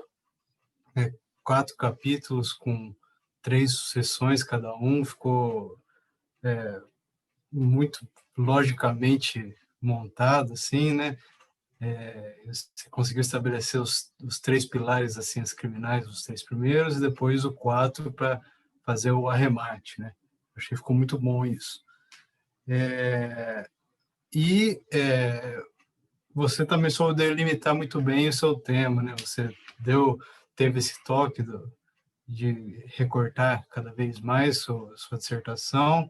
4 capítulos com 3 sessões cada um, ficou muito logicamente montado, assim, né? Você conseguiu estabelecer os 3 pilares das ciências criminais, os 3 primeiros, e depois o 4 para fazer o arremate, né? Achei que ficou muito bom isso. Você também soube delimitar muito bem o seu tema, né? Você teve esse toque de recortar cada vez mais sua dissertação,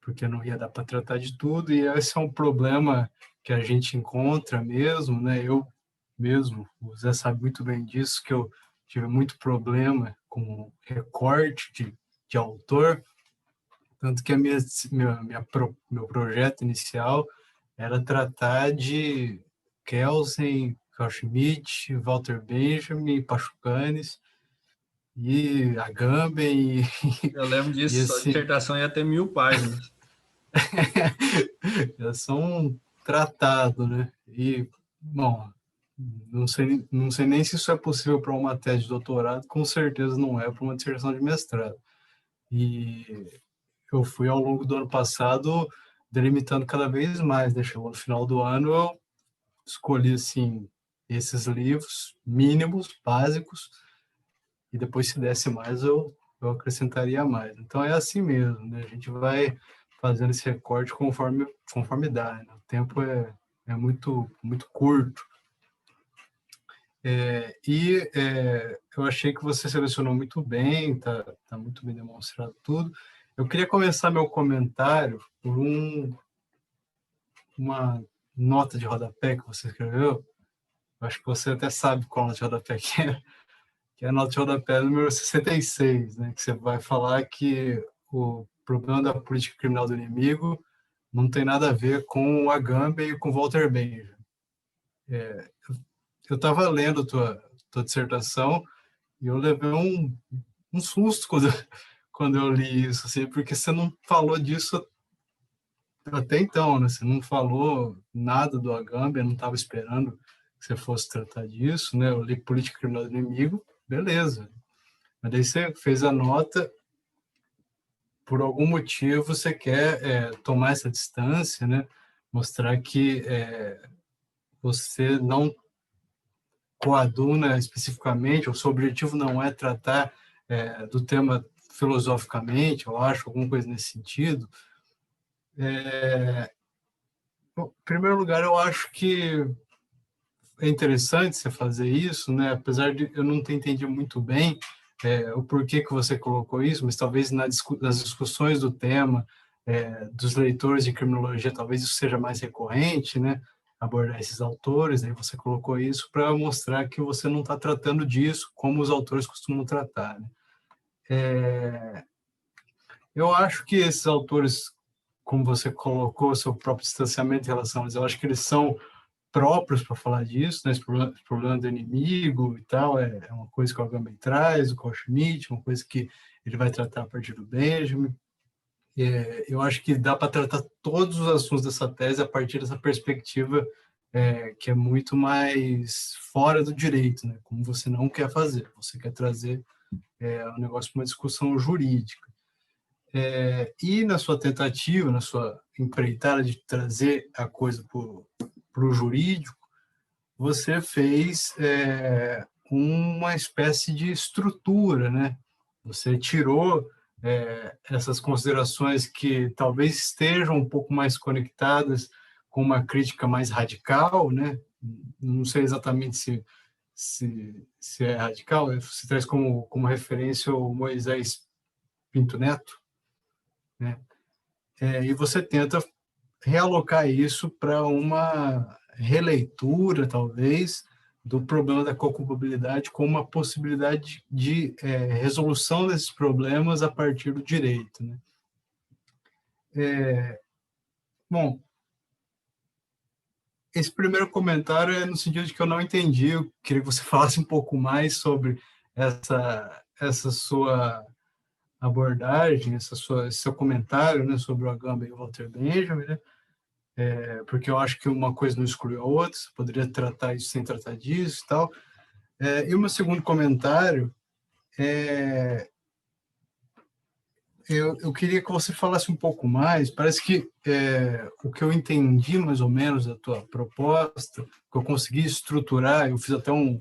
porque não ia dar para tratar de tudo, e esse é um problema que a gente encontra mesmo, né? Eu mesmo, o Zé sabe muito bem disso, que eu tive muito problema com recorte de autor, tanto que meu projeto inicial era tratar de Kelsen, Carl Schmitt, Walter Benjamin, Pachucanes e Agamben Eu lembro e disso, a esse dissertação ia ter 1000 páginas. é só um tratado, né? E, bom, não sei nem se isso é possível para uma tese de doutorado, com certeza não é para uma dissertação de mestrado. E eu fui, ao longo do ano passado, delimitando cada vez mais, né? Chegou no final do ano, eu escolhi, assim, esses livros mínimos, básicos, e depois, se desse mais, eu acrescentaria mais. Então, é assim mesmo, né? A gente vai fazendo esse recorte conforme dá, né? O tempo é muito, muito curto. Eu achei que você selecionou muito bem, tá muito bem demonstrado tudo. Eu queria começar meu comentário por uma nota de rodapé que você escreveu. Eu acho que você até sabe qual nota de rodapé que é a nota de rodapé número 66, né? Que você vai falar que o problema da política criminal do inimigo não tem nada a ver com o Agamben e com o Walter Benjamin. Eu estava lendo tua dissertação e eu levei um susto quando eu li isso, assim, porque você não falou disso até então, né? Você não falou nada do Agamben, eu não estava esperando que você fosse tratar disso, né? Eu li Política Criminal do Inimigo, beleza. Mas daí você fez a nota, por algum motivo você quer tomar essa distância, né? Mostrar que você não coaduna especificamente, o seu objetivo não é tratar do tema filosoficamente, eu acho, alguma coisa nesse sentido. Bom, em primeiro lugar, eu acho que é interessante você fazer isso, né? Apesar de eu não ter entendido muito bem o porquê que você colocou isso, mas talvez nas discussões do tema dos leitores de criminologia, talvez isso seja mais recorrente, né? Abordar esses autores, aí você colocou isso para mostrar que você não está tratando disso como os autores costumam tratar, né? Eu acho que esses autores, como você colocou, seu próprio distanciamento em relação a eles, eu acho que eles são próprios para falar disso, né? Esse problema do inimigo e tal, é uma coisa que o Agamben traz, o Carl Schmitt, uma coisa que ele vai tratar a partir do Benjamin. Eu acho que dá para tratar todos os assuntos dessa tese a partir dessa perspectiva que é muito mais fora do direito, né? Como você não quer fazer, você quer trazer um negócio para uma discussão jurídica. E na sua tentativa, na sua empreitada de trazer a coisa para o jurídico, você fez uma espécie de estrutura, né? Você tirou essas considerações que talvez estejam um pouco mais conectadas com uma crítica mais radical, né? Não sei exatamente se é radical, você traz como referência o Moisés Pinto Neto, né? E você tenta realocar isso para uma releitura, talvez, do problema da co-culpabilidade como uma possibilidade de resolução desses problemas a partir do direito, né? Bom, esse primeiro comentário é no sentido de que eu não entendi, eu queria que você falasse um pouco mais sobre essa sua abordagem, esse seu comentário, né, sobre o Agamben e o Walter Benjamin, né? Porque eu acho que uma coisa não exclui a outra, você poderia tratar isso sem tratar disso e tal. E o meu segundo comentário eu queria que você falasse um pouco mais, parece que o que eu entendi mais ou menos da tua proposta, que eu consegui estruturar, eu fiz até um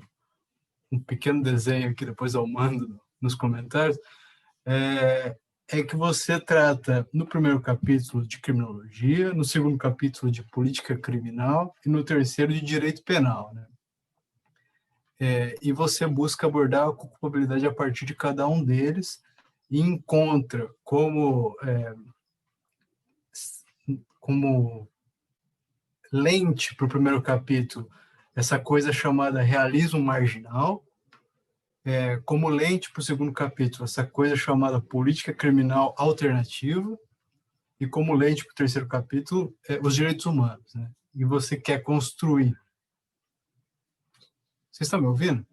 pequeno desenho aqui, depois eu mando nos comentários, é que você trata no primeiro capítulo de criminologia, no segundo capítulo de política criminal e no terceiro de direito penal, né? E você busca abordar a culpabilidade a partir de cada um deles e encontra como lente para o primeiro capítulo essa coisa chamada realismo marginal, como lente para o segundo capítulo essa coisa chamada política criminal alternativa, e como lente para o terceiro capítulo os direitos humanos, né? E você quer construir. Vocês estão me ouvindo?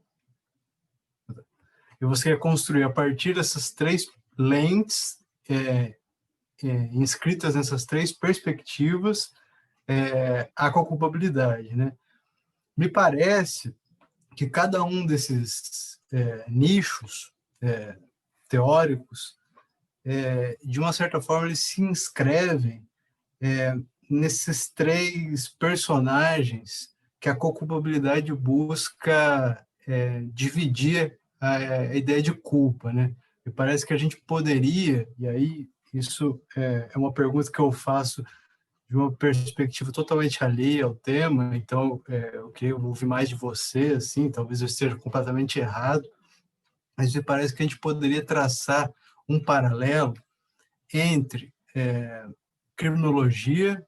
E você quer construir a partir dessas três lentes inscritas nessas três perspectivas a culpabilidade, né? Me parece que cada um desses nichos teóricos, de uma certa forma, eles se inscrevem nesses três personagens que a co-culpabilidade busca dividir a ideia de culpa, né? E parece que a gente poderia, e aí isso é uma pergunta que eu faço de uma perspectiva totalmente alheia ao tema, então eu queria ouvir mais de você, assim, talvez eu esteja completamente errado, mas me parece que a gente poderia traçar um paralelo entre criminologia,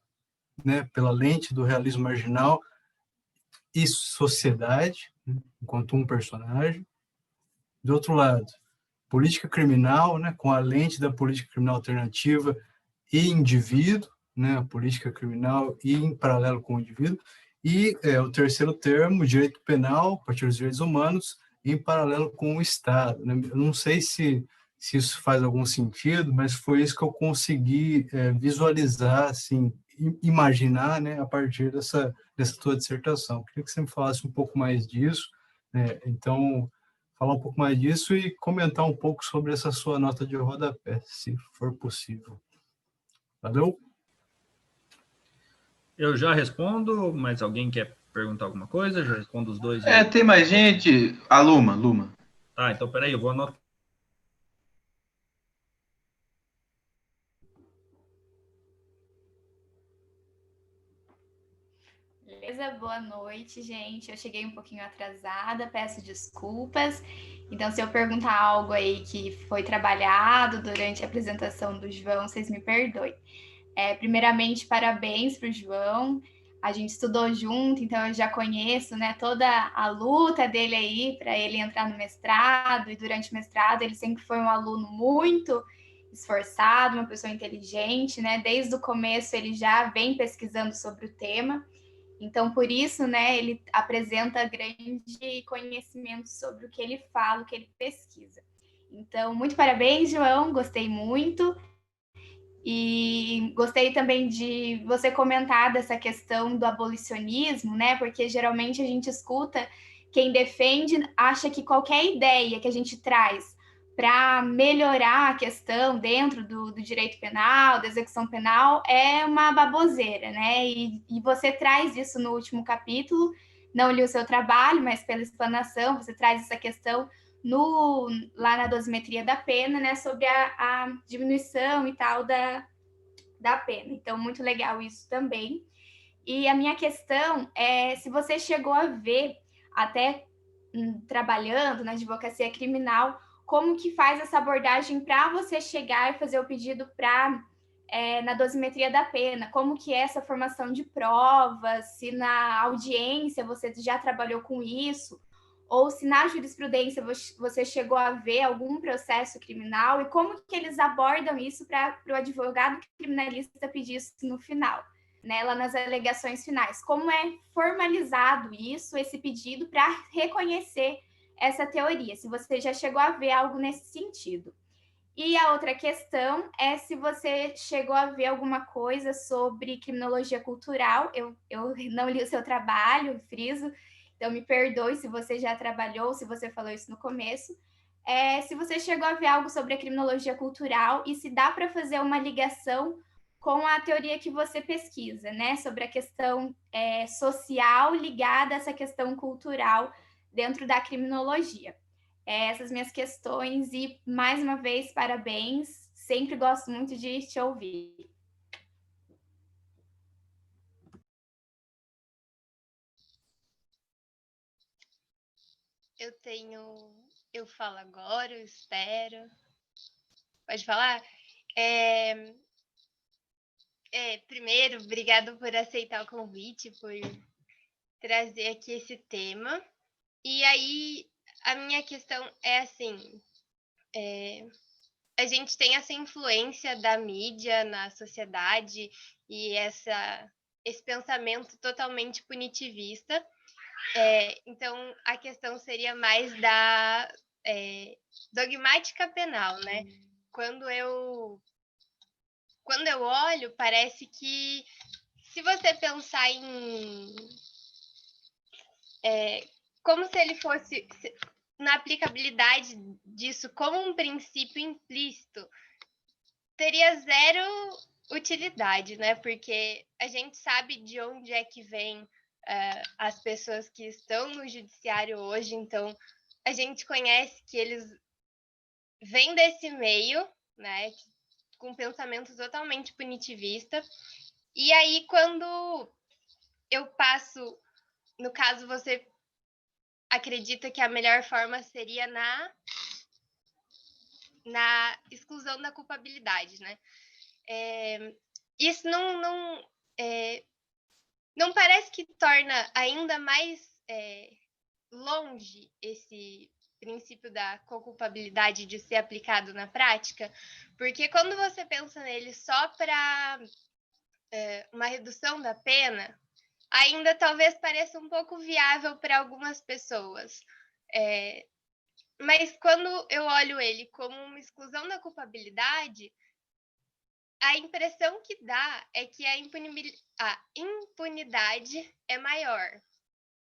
né, pela lente do realismo marginal, e sociedade, né, enquanto um personagem. Do outro lado, política criminal, né, com a lente da política criminal alternativa e indivíduo, né, a política criminal e em paralelo com o indivíduo. E o terceiro termo, direito penal, a partir dos direitos humanos, em paralelo com o Estado, né? Eu não sei se isso faz algum sentido, mas foi isso que eu consegui visualizar, assim, imaginar, né, a partir dessa tua dissertação. Queria que você me falasse um pouco mais disso, né? Então, falar um pouco mais disso e comentar um pouco sobre essa sua nota de rodapé, se for possível. Valeu? Eu já respondo, mas alguém quer perguntar alguma coisa? Já respondo os dois. Tem mais gente. A Luma. Tá, então peraí, eu vou anotar. Beleza, boa noite, gente. Eu cheguei um pouquinho atrasada, peço desculpas. Então, se eu perguntar algo aí que foi trabalhado durante a apresentação do João, vocês me perdoem. Primeiramente, parabéns para o João. A gente estudou junto, então eu já conheço, né, toda a luta dele aí para ele entrar no mestrado. E durante o mestrado, ele sempre foi um aluno muito esforçado, uma pessoa inteligente, né? Desde o começo, ele já vem pesquisando sobre o tema. Então, por isso, né, ele apresenta grande conhecimento sobre o que ele fala, o que ele pesquisa. Então, muito parabéns, João, gostei muito. E gostei também de você comentar dessa questão do abolicionismo, né? Porque geralmente a gente escuta quem defende acha que qualquer ideia que a gente traz para melhorar a questão dentro do direito penal, da execução penal, é uma baboseira, né? E você traz isso no último capítulo, não li o seu trabalho, mas pela explanação, você traz essa questão lá na dosimetria da pena, né? Sobre a diminuição e tal da pena. Então, muito legal isso também. E a minha questão é se você chegou a ver, até trabalhando na advocacia criminal, como que faz essa abordagem para você chegar e fazer o pedido na dosimetria da pena, como que é essa formação de provas, se na audiência você já trabalhou com isso, ou se na jurisprudência você chegou a ver algum processo criminal e como que eles abordam isso para o advogado criminalista pedir isso no final, né, lá nas alegações finais. Como é formalizado isso, esse pedido, para reconhecer essa teoria, se você já chegou a ver algo nesse sentido. E a outra questão é se você chegou a ver alguma coisa sobre criminologia cultural. Eu não li o seu trabalho, friso, então me perdoe se você já trabalhou, se você falou isso no começo. Se você chegou a ver algo sobre a criminologia cultural e se dá para fazer uma ligação com a teoria que você pesquisa, né? Sobre a questão social ligada a essa questão cultural dentro da criminologia. Essas minhas questões e, mais uma vez, parabéns. Sempre gosto muito de te ouvir. Eu falo agora, eu espero. Pode falar? Primeiro, obrigado por aceitar o convite, por trazer aqui esse tema. E aí, a minha questão é assim, a gente tem essa influência da mídia na sociedade e esse pensamento totalmente punitivista. Então, a questão seria mais da dogmática penal, né? Quando eu olho, parece que se você pensar como se ele fosse na aplicabilidade disso como um princípio implícito, teria zero utilidade, né? Porque a gente sabe de onde é que vem as pessoas que estão no judiciário hoje, então a gente conhece que eles vêm desse meio, né? Com pensamento totalmente punitivista. E aí, quando eu passo, no caso, você acredita que a melhor forma seria na exclusão da culpabilidade, né? Isso não parece que torna ainda mais longe esse princípio da co-culpabilidade de ser aplicado na prática, porque quando você pensa nele só para uma redução da pena, ainda talvez pareça um pouco viável para algumas pessoas. Mas quando eu olho ele como uma exclusão da culpabilidade, a impressão que dá é que a impunidade é maior,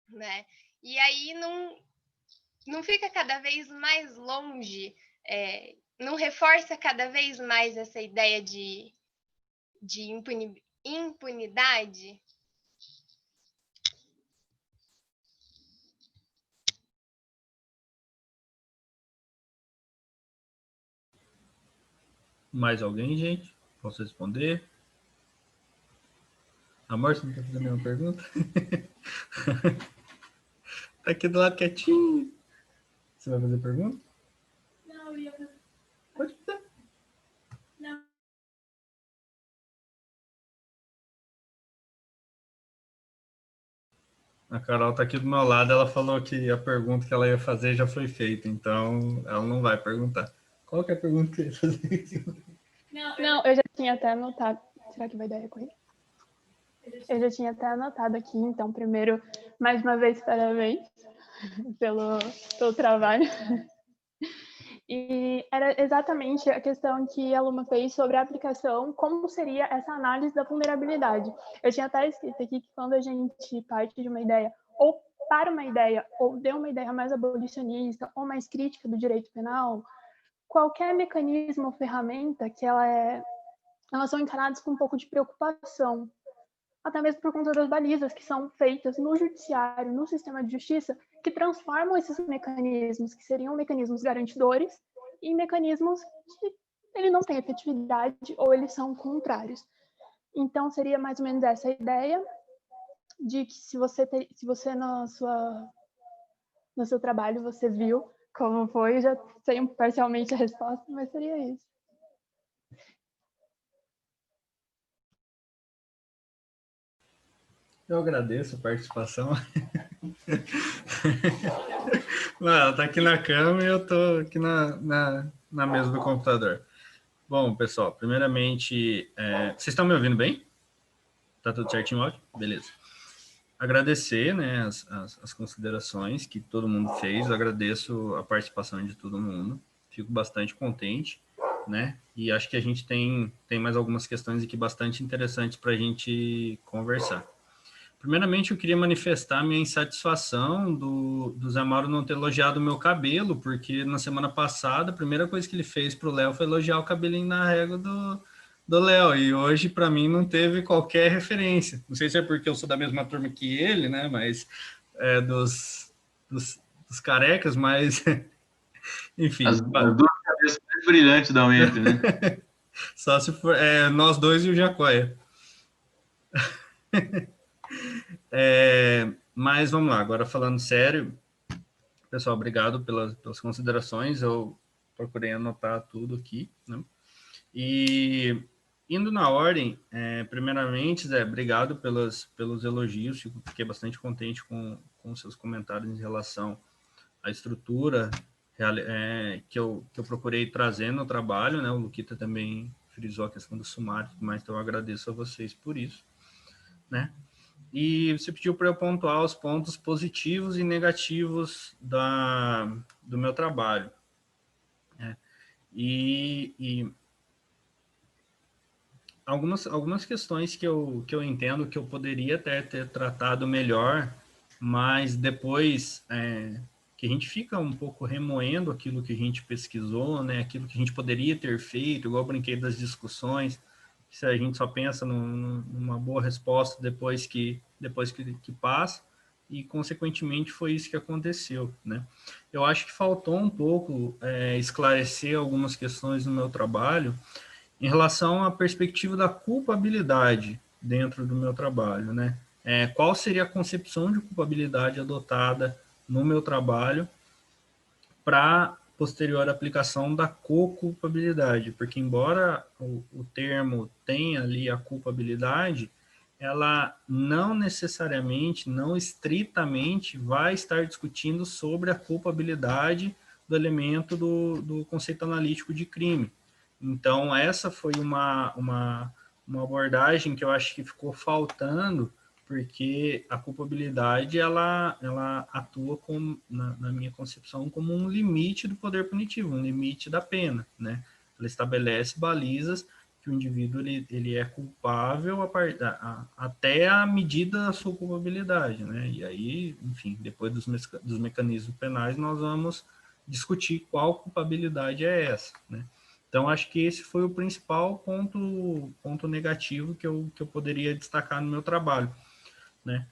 né? E aí não fica cada vez mais longe, não reforça cada vez mais essa ideia de impunidade? Mais alguém, gente? Posso responder? Amor, você não quer fazer nenhuma pergunta? Tá aqui do lado quietinho. Você vai fazer pergunta? Não, eu ia fazer. Pode fazer. Não. A Carol tá aqui do meu lado, ela falou que a pergunta que ela ia fazer já foi feita, então ela não vai perguntar. Qual que é a pergunta que eu ia fazer? Não, eu já tinha até anotado. Será que vai dar recorrer? Eu já tinha até anotado aqui, então, primeiro, mais uma vez, parabéns pelo trabalho. E era exatamente a questão que a Luma fez sobre a aplicação, como seria essa análise da vulnerabilidade. Eu tinha até escrito aqui que quando a gente parte de uma ideia, ou para uma ideia, ou de uma ideia mais abolicionista, ou mais crítica do direito penal, qualquer mecanismo ou ferramenta que elas são encaradas com um pouco de preocupação, até mesmo por conta das balizas que são feitas no judiciário, no sistema de justiça, que transformam esses mecanismos, que seriam mecanismos garantidores, em mecanismos que ele não tem efetividade ou eles são contrários. Então, seria mais ou menos essa a ideia de que se você no seu trabalho você viu como foi, já sei parcialmente a resposta, mas seria isso. Eu agradeço a participação. Ela tá aqui na cama e eu tô aqui na mesa do computador. Bom, pessoal, primeiramente, vocês estão me ouvindo bem? Tá tudo certinho, ótimo? Beleza. Agradecer, né, as considerações que todo mundo fez, eu agradeço a participação de todo mundo, fico bastante contente, né, e acho que a gente tem mais algumas questões aqui bastante interessantes para a gente conversar. Primeiramente, eu queria manifestar minha insatisfação do Zé Mauro não ter elogiado o meu cabelo, porque na semana passada, a primeira coisa que ele fez para o Léo foi elogiar o cabelinho na régua do Léo, e hoje, para mim, não teve qualquer referência. Não sei se é porque eu sou da mesma turma que ele, né, mas dos carecas, mas, enfim. As duas cabeças mais brilhantes da UENF, né? Só se for nós dois e o Jacóia. Mas vamos lá, agora falando sério, pessoal, obrigado pelas considerações, eu procurei anotar tudo aqui, né? E indo na ordem, primeiramente, Zé, obrigado pelos elogios, fiquei bastante contente com seus comentários em relação à estrutura que eu procurei trazer no trabalho, né? O Luquita também frisou a questão do sumário, mas então eu agradeço a vocês por isso, né? E você pediu para eu pontuar os pontos positivos e negativos do meu trabalho. E algumas questões que eu entendo que eu poderia até ter tratado melhor, mas depois que a gente fica um pouco remoendo aquilo que a gente pesquisou, né, aquilo que a gente poderia ter feito, igual eu brinquei das discussões, se a gente só pensa numa boa resposta depois que passa, e consequentemente foi isso que aconteceu, né? Eu acho que faltou um pouco esclarecer algumas questões no meu trabalho em relação à perspectiva da culpabilidade dentro do meu trabalho, né? Qual seria a concepção de culpabilidade adotada no meu trabalho para posterior aplicação da co-culpabilidade, porque embora o termo tenha ali a culpabilidade, ela não necessariamente, não estritamente vai estar discutindo sobre a culpabilidade do elemento do conceito analítico de crime. Então, essa foi uma abordagem que eu acho que ficou faltando porque a culpabilidade ela atua na minha concepção como um limite do poder punitivo, um limite da pena, né? Ela estabelece balizas que o indivíduo ele é culpável até a medida da sua culpabilidade, né? E aí, enfim, depois dos mecanismos penais, nós vamos discutir qual culpabilidade é essa, né? Então, acho que esse foi o principal ponto negativo que eu poderia destacar no meu trabalho, né?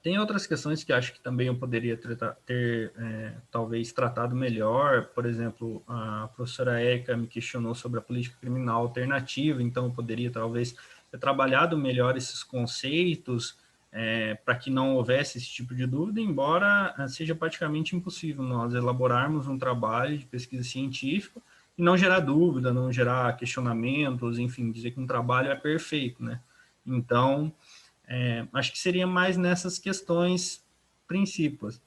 Tem outras questões que acho que também eu poderia ter talvez tratado melhor. Por exemplo, a professora Érica me questionou sobre a política criminal alternativa, então eu poderia talvez ter trabalhado melhor esses conceitos para que não houvesse esse tipo de dúvida, embora seja praticamente impossível nós elaborarmos um trabalho de pesquisa científica e não gerar dúvida, não gerar questionamentos, enfim, dizer que um trabalho é perfeito, né? Então, acho que seria mais nessas questões princípios.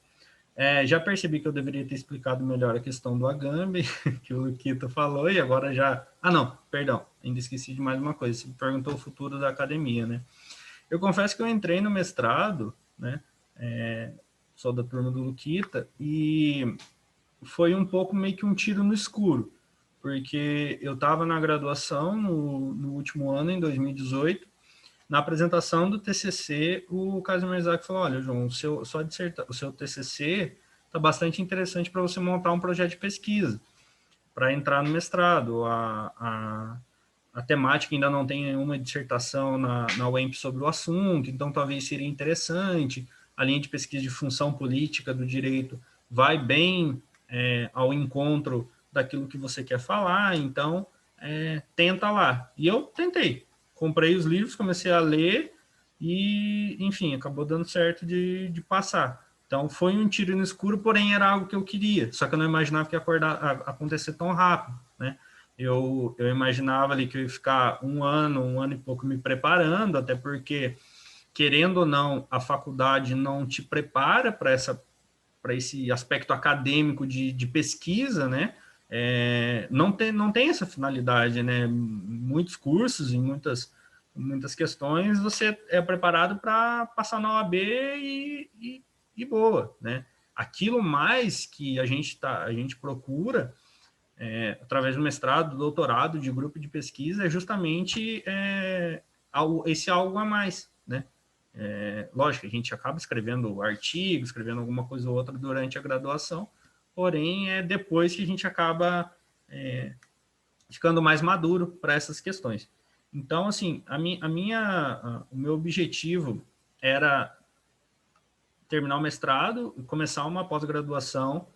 Já percebi que eu deveria ter explicado melhor a questão do Agamben, que o Luquito falou, e agora já... Ah, não, perdão, ainda esqueci de mais uma coisa. Você me perguntou o futuro da academia, né? Eu confesso que eu entrei no mestrado, né? Sou da turma do Luquita, e foi um pouco meio que um tiro no escuro, porque eu estava na graduação no último ano, em 2018, na apresentação do TCC, o Casimir Isaac falou, olha, João, o seu TCC está bastante interessante para você montar um projeto de pesquisa, para entrar no mestrado. A temática ainda não tem nenhuma dissertação na UEMP sobre o assunto, então talvez seria interessante. A linha de pesquisa de função política do direito vai bem ao encontro daquilo que você quer falar, então tenta lá. E eu tentei. Comprei os livros, comecei a ler e, enfim, acabou dando certo de passar. Então, foi um tiro no escuro, porém era algo que eu queria, só que eu não imaginava que ia acontecer tão rápido, né? Eu imaginava ali que eu ia ficar um ano e pouco me preparando, até porque, querendo ou não, a faculdade não te prepara para esse aspecto acadêmico de pesquisa, né? Não tem essa finalidade, né? Muitos cursos, em muitas questões, você é preparado para passar na OAB e boa, né? Aquilo mais que a gente procura, através do mestrado, do doutorado, de grupo de pesquisa, é justamente esse algo a mais, né? Lógico, a gente acaba escrevendo artigo, escrevendo alguma coisa ou outra durante a graduação, porém é depois que a gente acaba ficando mais maduro para essas questões. Então, assim, o meu objetivo era terminar o mestrado e começar uma pós-graduação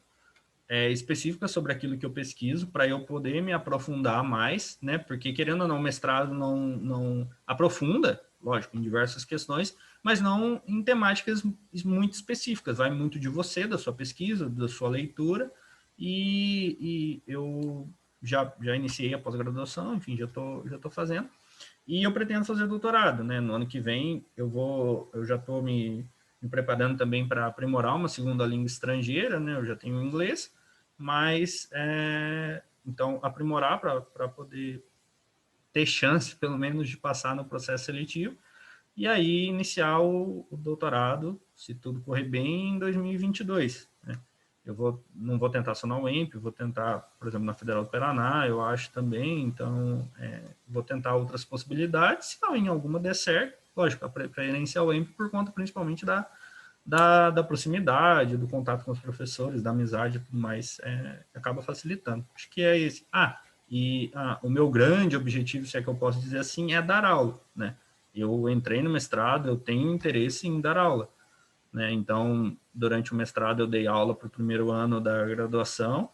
específica sobre aquilo que eu pesquiso, para eu poder me aprofundar mais, né? Porque, querendo ou não, o mestrado não aprofunda, lógico, em diversas questões, mas não em temáticas muito específicas. Vai muito de você, da sua pesquisa, da sua leitura, e eu já iniciei a pós-graduação, enfim, já tô fazendo, e eu pretendo fazer doutorado, né? No ano que vem eu já estou me preparando também para aprimorar uma segunda língua estrangeira, né? Eu já tenho inglês, mas então aprimorar para poder ter chance, pelo menos, de passar no processo seletivo, e aí iniciar o doutorado, se tudo correr bem, em 2022, né? Não vou tentar só na UEMP, vou tentar, por exemplo, na Federal do Paraná, eu acho também, então vou tentar outras possibilidades, se não em alguma der certo, lógico, a preferência é a UEMP por conta principalmente da proximidade, do contato com os professores, da amizade e tudo mais, acaba facilitando. Acho que é esse. O meu grande objetivo, se é que eu posso dizer assim, é dar aula, né? Eu entrei no mestrado, eu tenho interesse em dar aula, né? Então, durante o mestrado, eu dei aula para o primeiro ano da graduação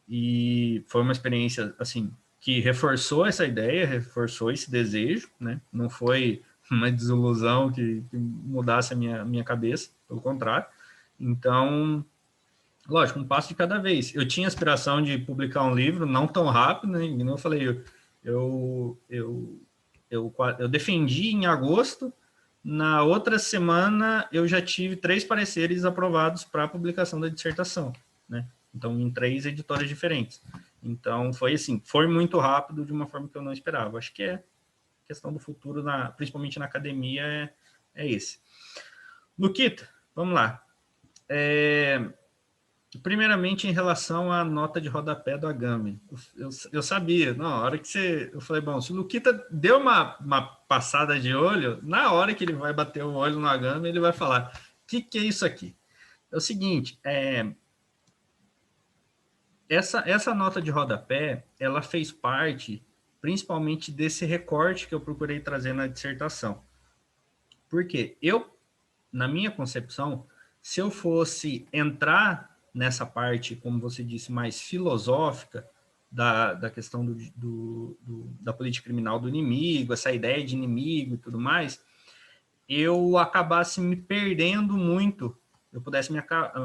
e foi uma experiência, assim, que reforçou essa ideia, reforçou esse desejo, né? Não foi uma desilusão que mudasse a minha cabeça, pelo contrário. Então, lógico, um passo de cada vez. Eu tinha a aspiração de publicar um livro, não tão rápido, né? Como eu falei, eu defendi em agosto, na outra semana eu já tive 3 pareceres aprovados para a publicação da dissertação, né? Então, em 3 editoras diferentes. Então, foi assim, foi muito rápido, de uma forma que eu não esperava. Acho que questão do futuro, principalmente na academia, é esse. Luquita, vamos lá. Primeiramente, em relação à nota de rodapé do Agami, eu sabia, na hora que eu falei, bom, se o Luquita deu uma passada de olho, na hora que ele vai bater o olho no Agami, ele vai falar, o que é isso aqui? É o seguinte, essa nota de rodapé, ela fez parte, principalmente, desse recorte que eu procurei trazer na dissertação. Porque na minha concepção, se eu fosse entrar nessa parte, como você disse, mais filosófica da questão da política criminal do inimigo, essa ideia de inimigo e tudo mais, eu acabasse me perdendo muito,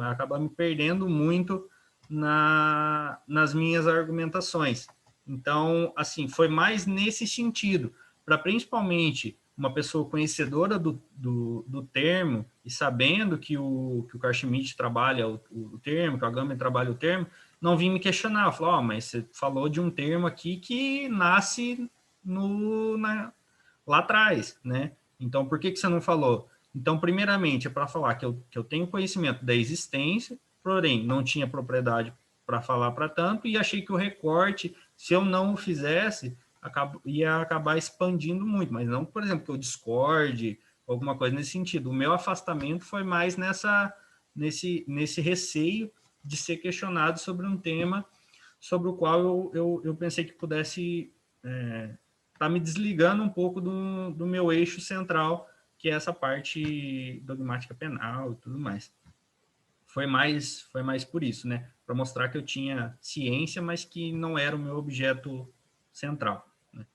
acabar me perdendo muito nas minhas argumentações. Então, assim, foi mais nesse sentido, para principalmente uma pessoa conhecedora do termo e sabendo que o Carl Schmitt trabalha o termo, que o Agamben trabalha o termo, não vim me questionar. Falar, mas você falou de um termo aqui que nasce lá atrás, né? Então, por que você não falou? Então, primeiramente, é para falar que eu tenho conhecimento da existência, porém, não tinha propriedade para falar para tanto, e achei que o recorte, se eu não o fizesse, ia acabar expandindo muito, mas não, por exemplo, que eu discorde, alguma coisa nesse sentido. O meu afastamento foi mais nesse receio de ser questionado sobre um tema sobre o qual eu pensei que pudesse estar me desligando um pouco do meu eixo central, que é essa parte dogmática penal e tudo mais. Foi mais por isso, né? Para mostrar que eu tinha ciência, mas que não era o meu objeto central, né?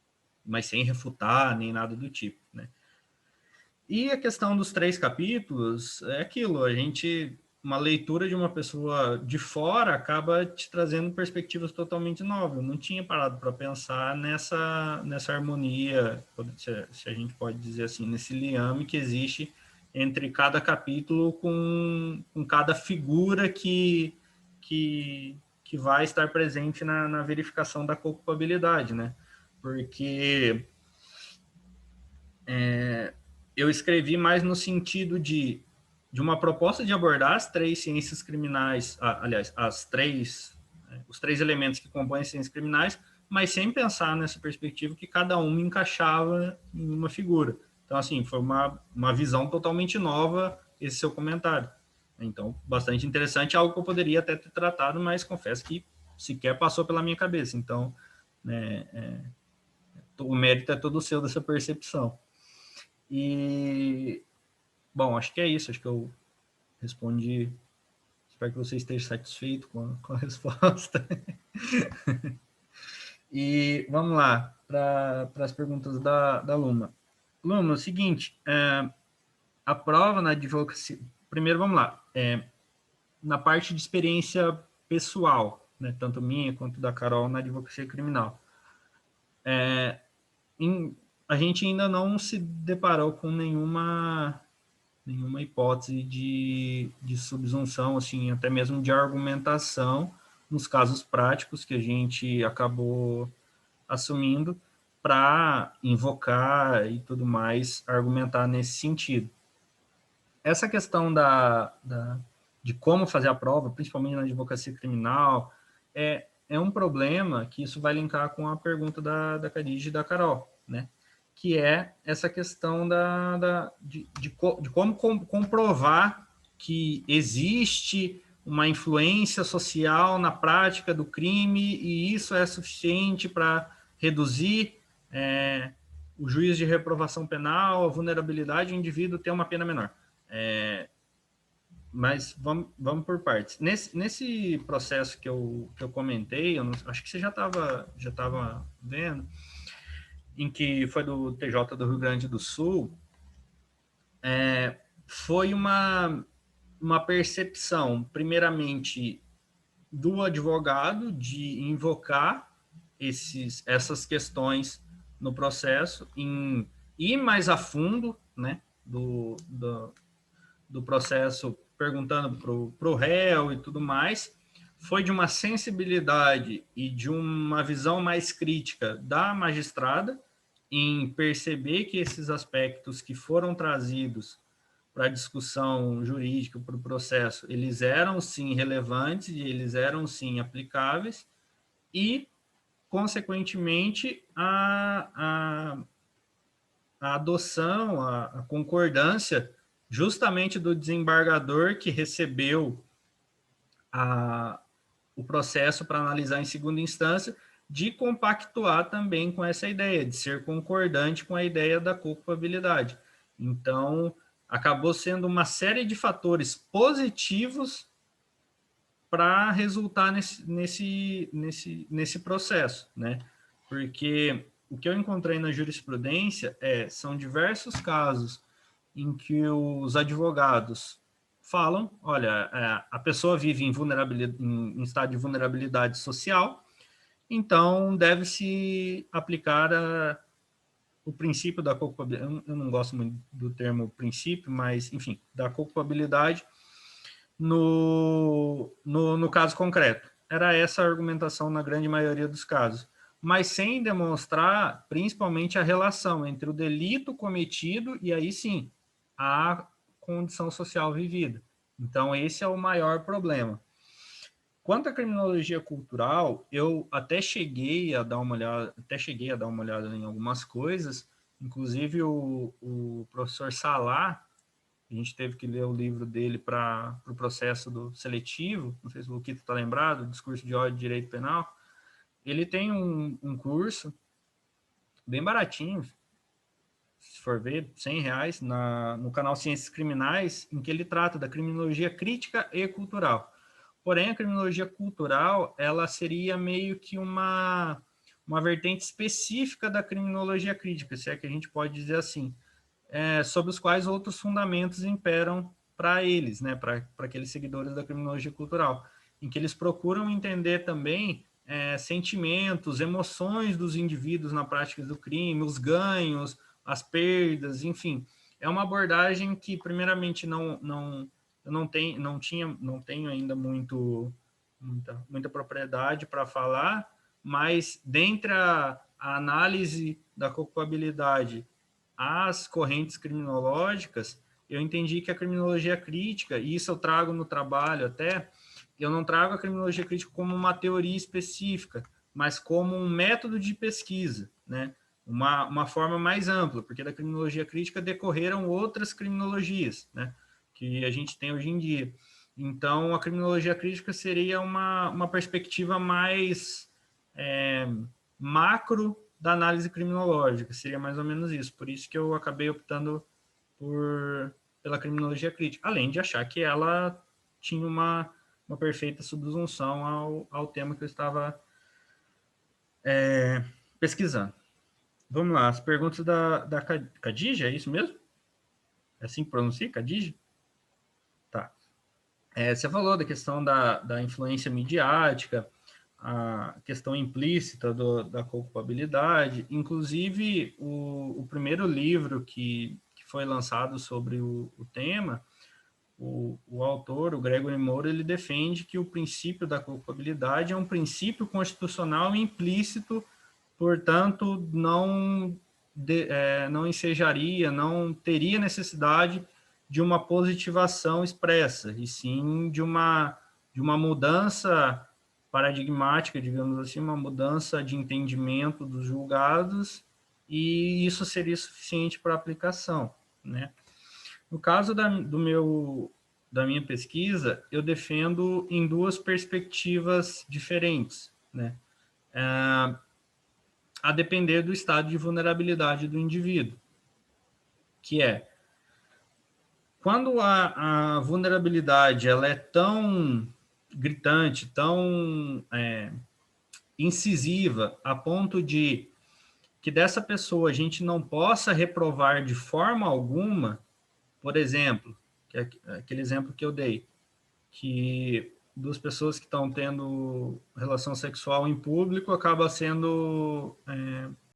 Mas sem refutar nem nada do tipo, né? E a questão dos 3 capítulos é aquilo, uma leitura de uma pessoa de fora acaba te trazendo perspectivas totalmente novas. Eu não tinha parado para pensar nessa harmonia, se a gente pode dizer assim, nesse liame que existe entre cada capítulo com cada figura que vai estar presente na verificação da culpabilidade, né? Porque eu escrevi mais no sentido de uma proposta de abordar as 3 ciências criminais, aliás, os 3 elementos que compõem as ciências criminais, mas sem pensar nessa perspectiva que cada um encaixava em uma figura. Então, assim, foi uma visão totalmente nova esse seu comentário. Então, bastante interessante, algo que eu poderia até ter tratado, mas confesso que sequer passou pela minha cabeça. Então, o mérito é todo seu dessa percepção. E, bom, acho que é isso. Acho que eu respondi. Espero que você esteja satisfeito com a resposta. E vamos lá para as perguntas da Luma. Luma, é o seguinte, a prova na advocacia... Primeiro, vamos lá. Na parte de experiência pessoal, né, tanto minha quanto da Carol na advocacia criminal, a gente ainda não se deparou com nenhuma hipótese de subsunção, assim, até mesmo de argumentação nos casos práticos que a gente acabou assumindo para invocar e tudo mais, argumentar nesse sentido. Essa questão de como fazer a prova, principalmente na advocacia criminal, é um problema que isso vai linkar com a pergunta da Khadija e da Carol, né? Que é essa questão de como comprovar que existe uma influência social na prática do crime e isso é suficiente para reduzir o juízo de reprovação penal, a vulnerabilidade do indivíduo ter uma pena menor. Mas vamos por partes. Nesse processo que eu comentei, acho que você já estava vendo, em que foi do TJ do Rio Grande do Sul, foi uma percepção, primeiramente, do advogado de invocar essas questões no processo, em ir mais a fundo, né, do processo, perguntando para o réu e tudo mais, foi de uma sensibilidade e de uma visão mais crítica da magistrada, em perceber que esses aspectos que foram trazidos para a discussão jurídica, para o processo, eles eram sim relevantes e eles eram sim aplicáveis, e, consequentemente, a adoção, a concordância, justamente do desembargador que recebeu o processo para analisar em segunda instância, de compactuar também com essa ideia, de ser concordante com a ideia da culpabilidade. Então, acabou sendo uma série de fatores positivos para resultar nesse processo, né? Porque o que eu encontrei na jurisprudência são diversos casos em que os advogados falam, olha, a pessoa vive em estado de vulnerabilidade social, então deve-se aplicar o princípio da culpabilidade, eu não gosto muito do termo princípio, mas, enfim, da culpabilidade no caso concreto. Era essa a argumentação na grande maioria dos casos, mas sem demonstrar, principalmente, a relação entre o delito cometido e, aí sim, a condição social vivida. Então, esse é o maior problema. Quanto à criminologia cultural, eu até cheguei a dar uma olhada em algumas coisas, inclusive o professor Salá, a gente teve que ler o livro dele para o processo do seletivo, não sei se o Luquito está lembrado, Discurso de Ódio e Direito Penal. Ele tem um curso bem baratinho, se for ver, R$100, no canal Ciências Criminais, em que ele trata da criminologia crítica e cultural. Porém, a criminologia cultural, ela seria meio que uma vertente específica da criminologia crítica, se é que a gente pode dizer assim, sobre os quais outros fundamentos imperam para eles, né, para aqueles seguidores da criminologia cultural, em que eles procuram entender também sentimentos, emoções dos indivíduos na prática do crime, os ganhos, as perdas, enfim. É uma abordagem que, primeiramente, eu não tenho ainda muita propriedade para falar, mas dentre a análise da culpabilidade às correntes criminológicas, eu entendi que a criminologia crítica, e isso eu trago no trabalho até, eu não trago a criminologia crítica como uma teoria específica, mas como um método de pesquisa, né? Uma forma mais ampla, porque da criminologia crítica decorreram outras criminologias, né, que a gente tem hoje em dia. Então, a criminologia crítica seria uma perspectiva mais macro da análise criminológica, seria mais ou menos isso. Por isso que eu acabei optando pela criminologia crítica, além de achar que ela tinha uma perfeita subsunção ao tema que eu estava pesquisando. Vamos lá, as perguntas da Khadija, é isso mesmo? É assim que pronuncia, Khadija? Tá. Você falou da questão da influência midiática, a questão implícita da culpabilidade, inclusive o primeiro livro que foi lançado sobre o tema, o autor, o Gregory Moura, ele defende que o princípio da culpabilidade é um princípio constitucional implícito, portanto, não ensejaria, não teria necessidade de uma positivação expressa, e sim de uma mudança paradigmática, digamos assim, uma mudança de entendimento dos julgados, e isso seria suficiente para aplicação, né? No caso da minha pesquisa, eu defendo em duas perspectivas diferentes, né? A depender do estado de vulnerabilidade do indivíduo, que quando a vulnerabilidade ela é tão gritante, tão incisiva, a ponto de que dessa pessoa a gente não possa reprovar de forma alguma, por exemplo, que é aquele exemplo que eu dei, que duas pessoas que estão tendo relação sexual em público acaba sendo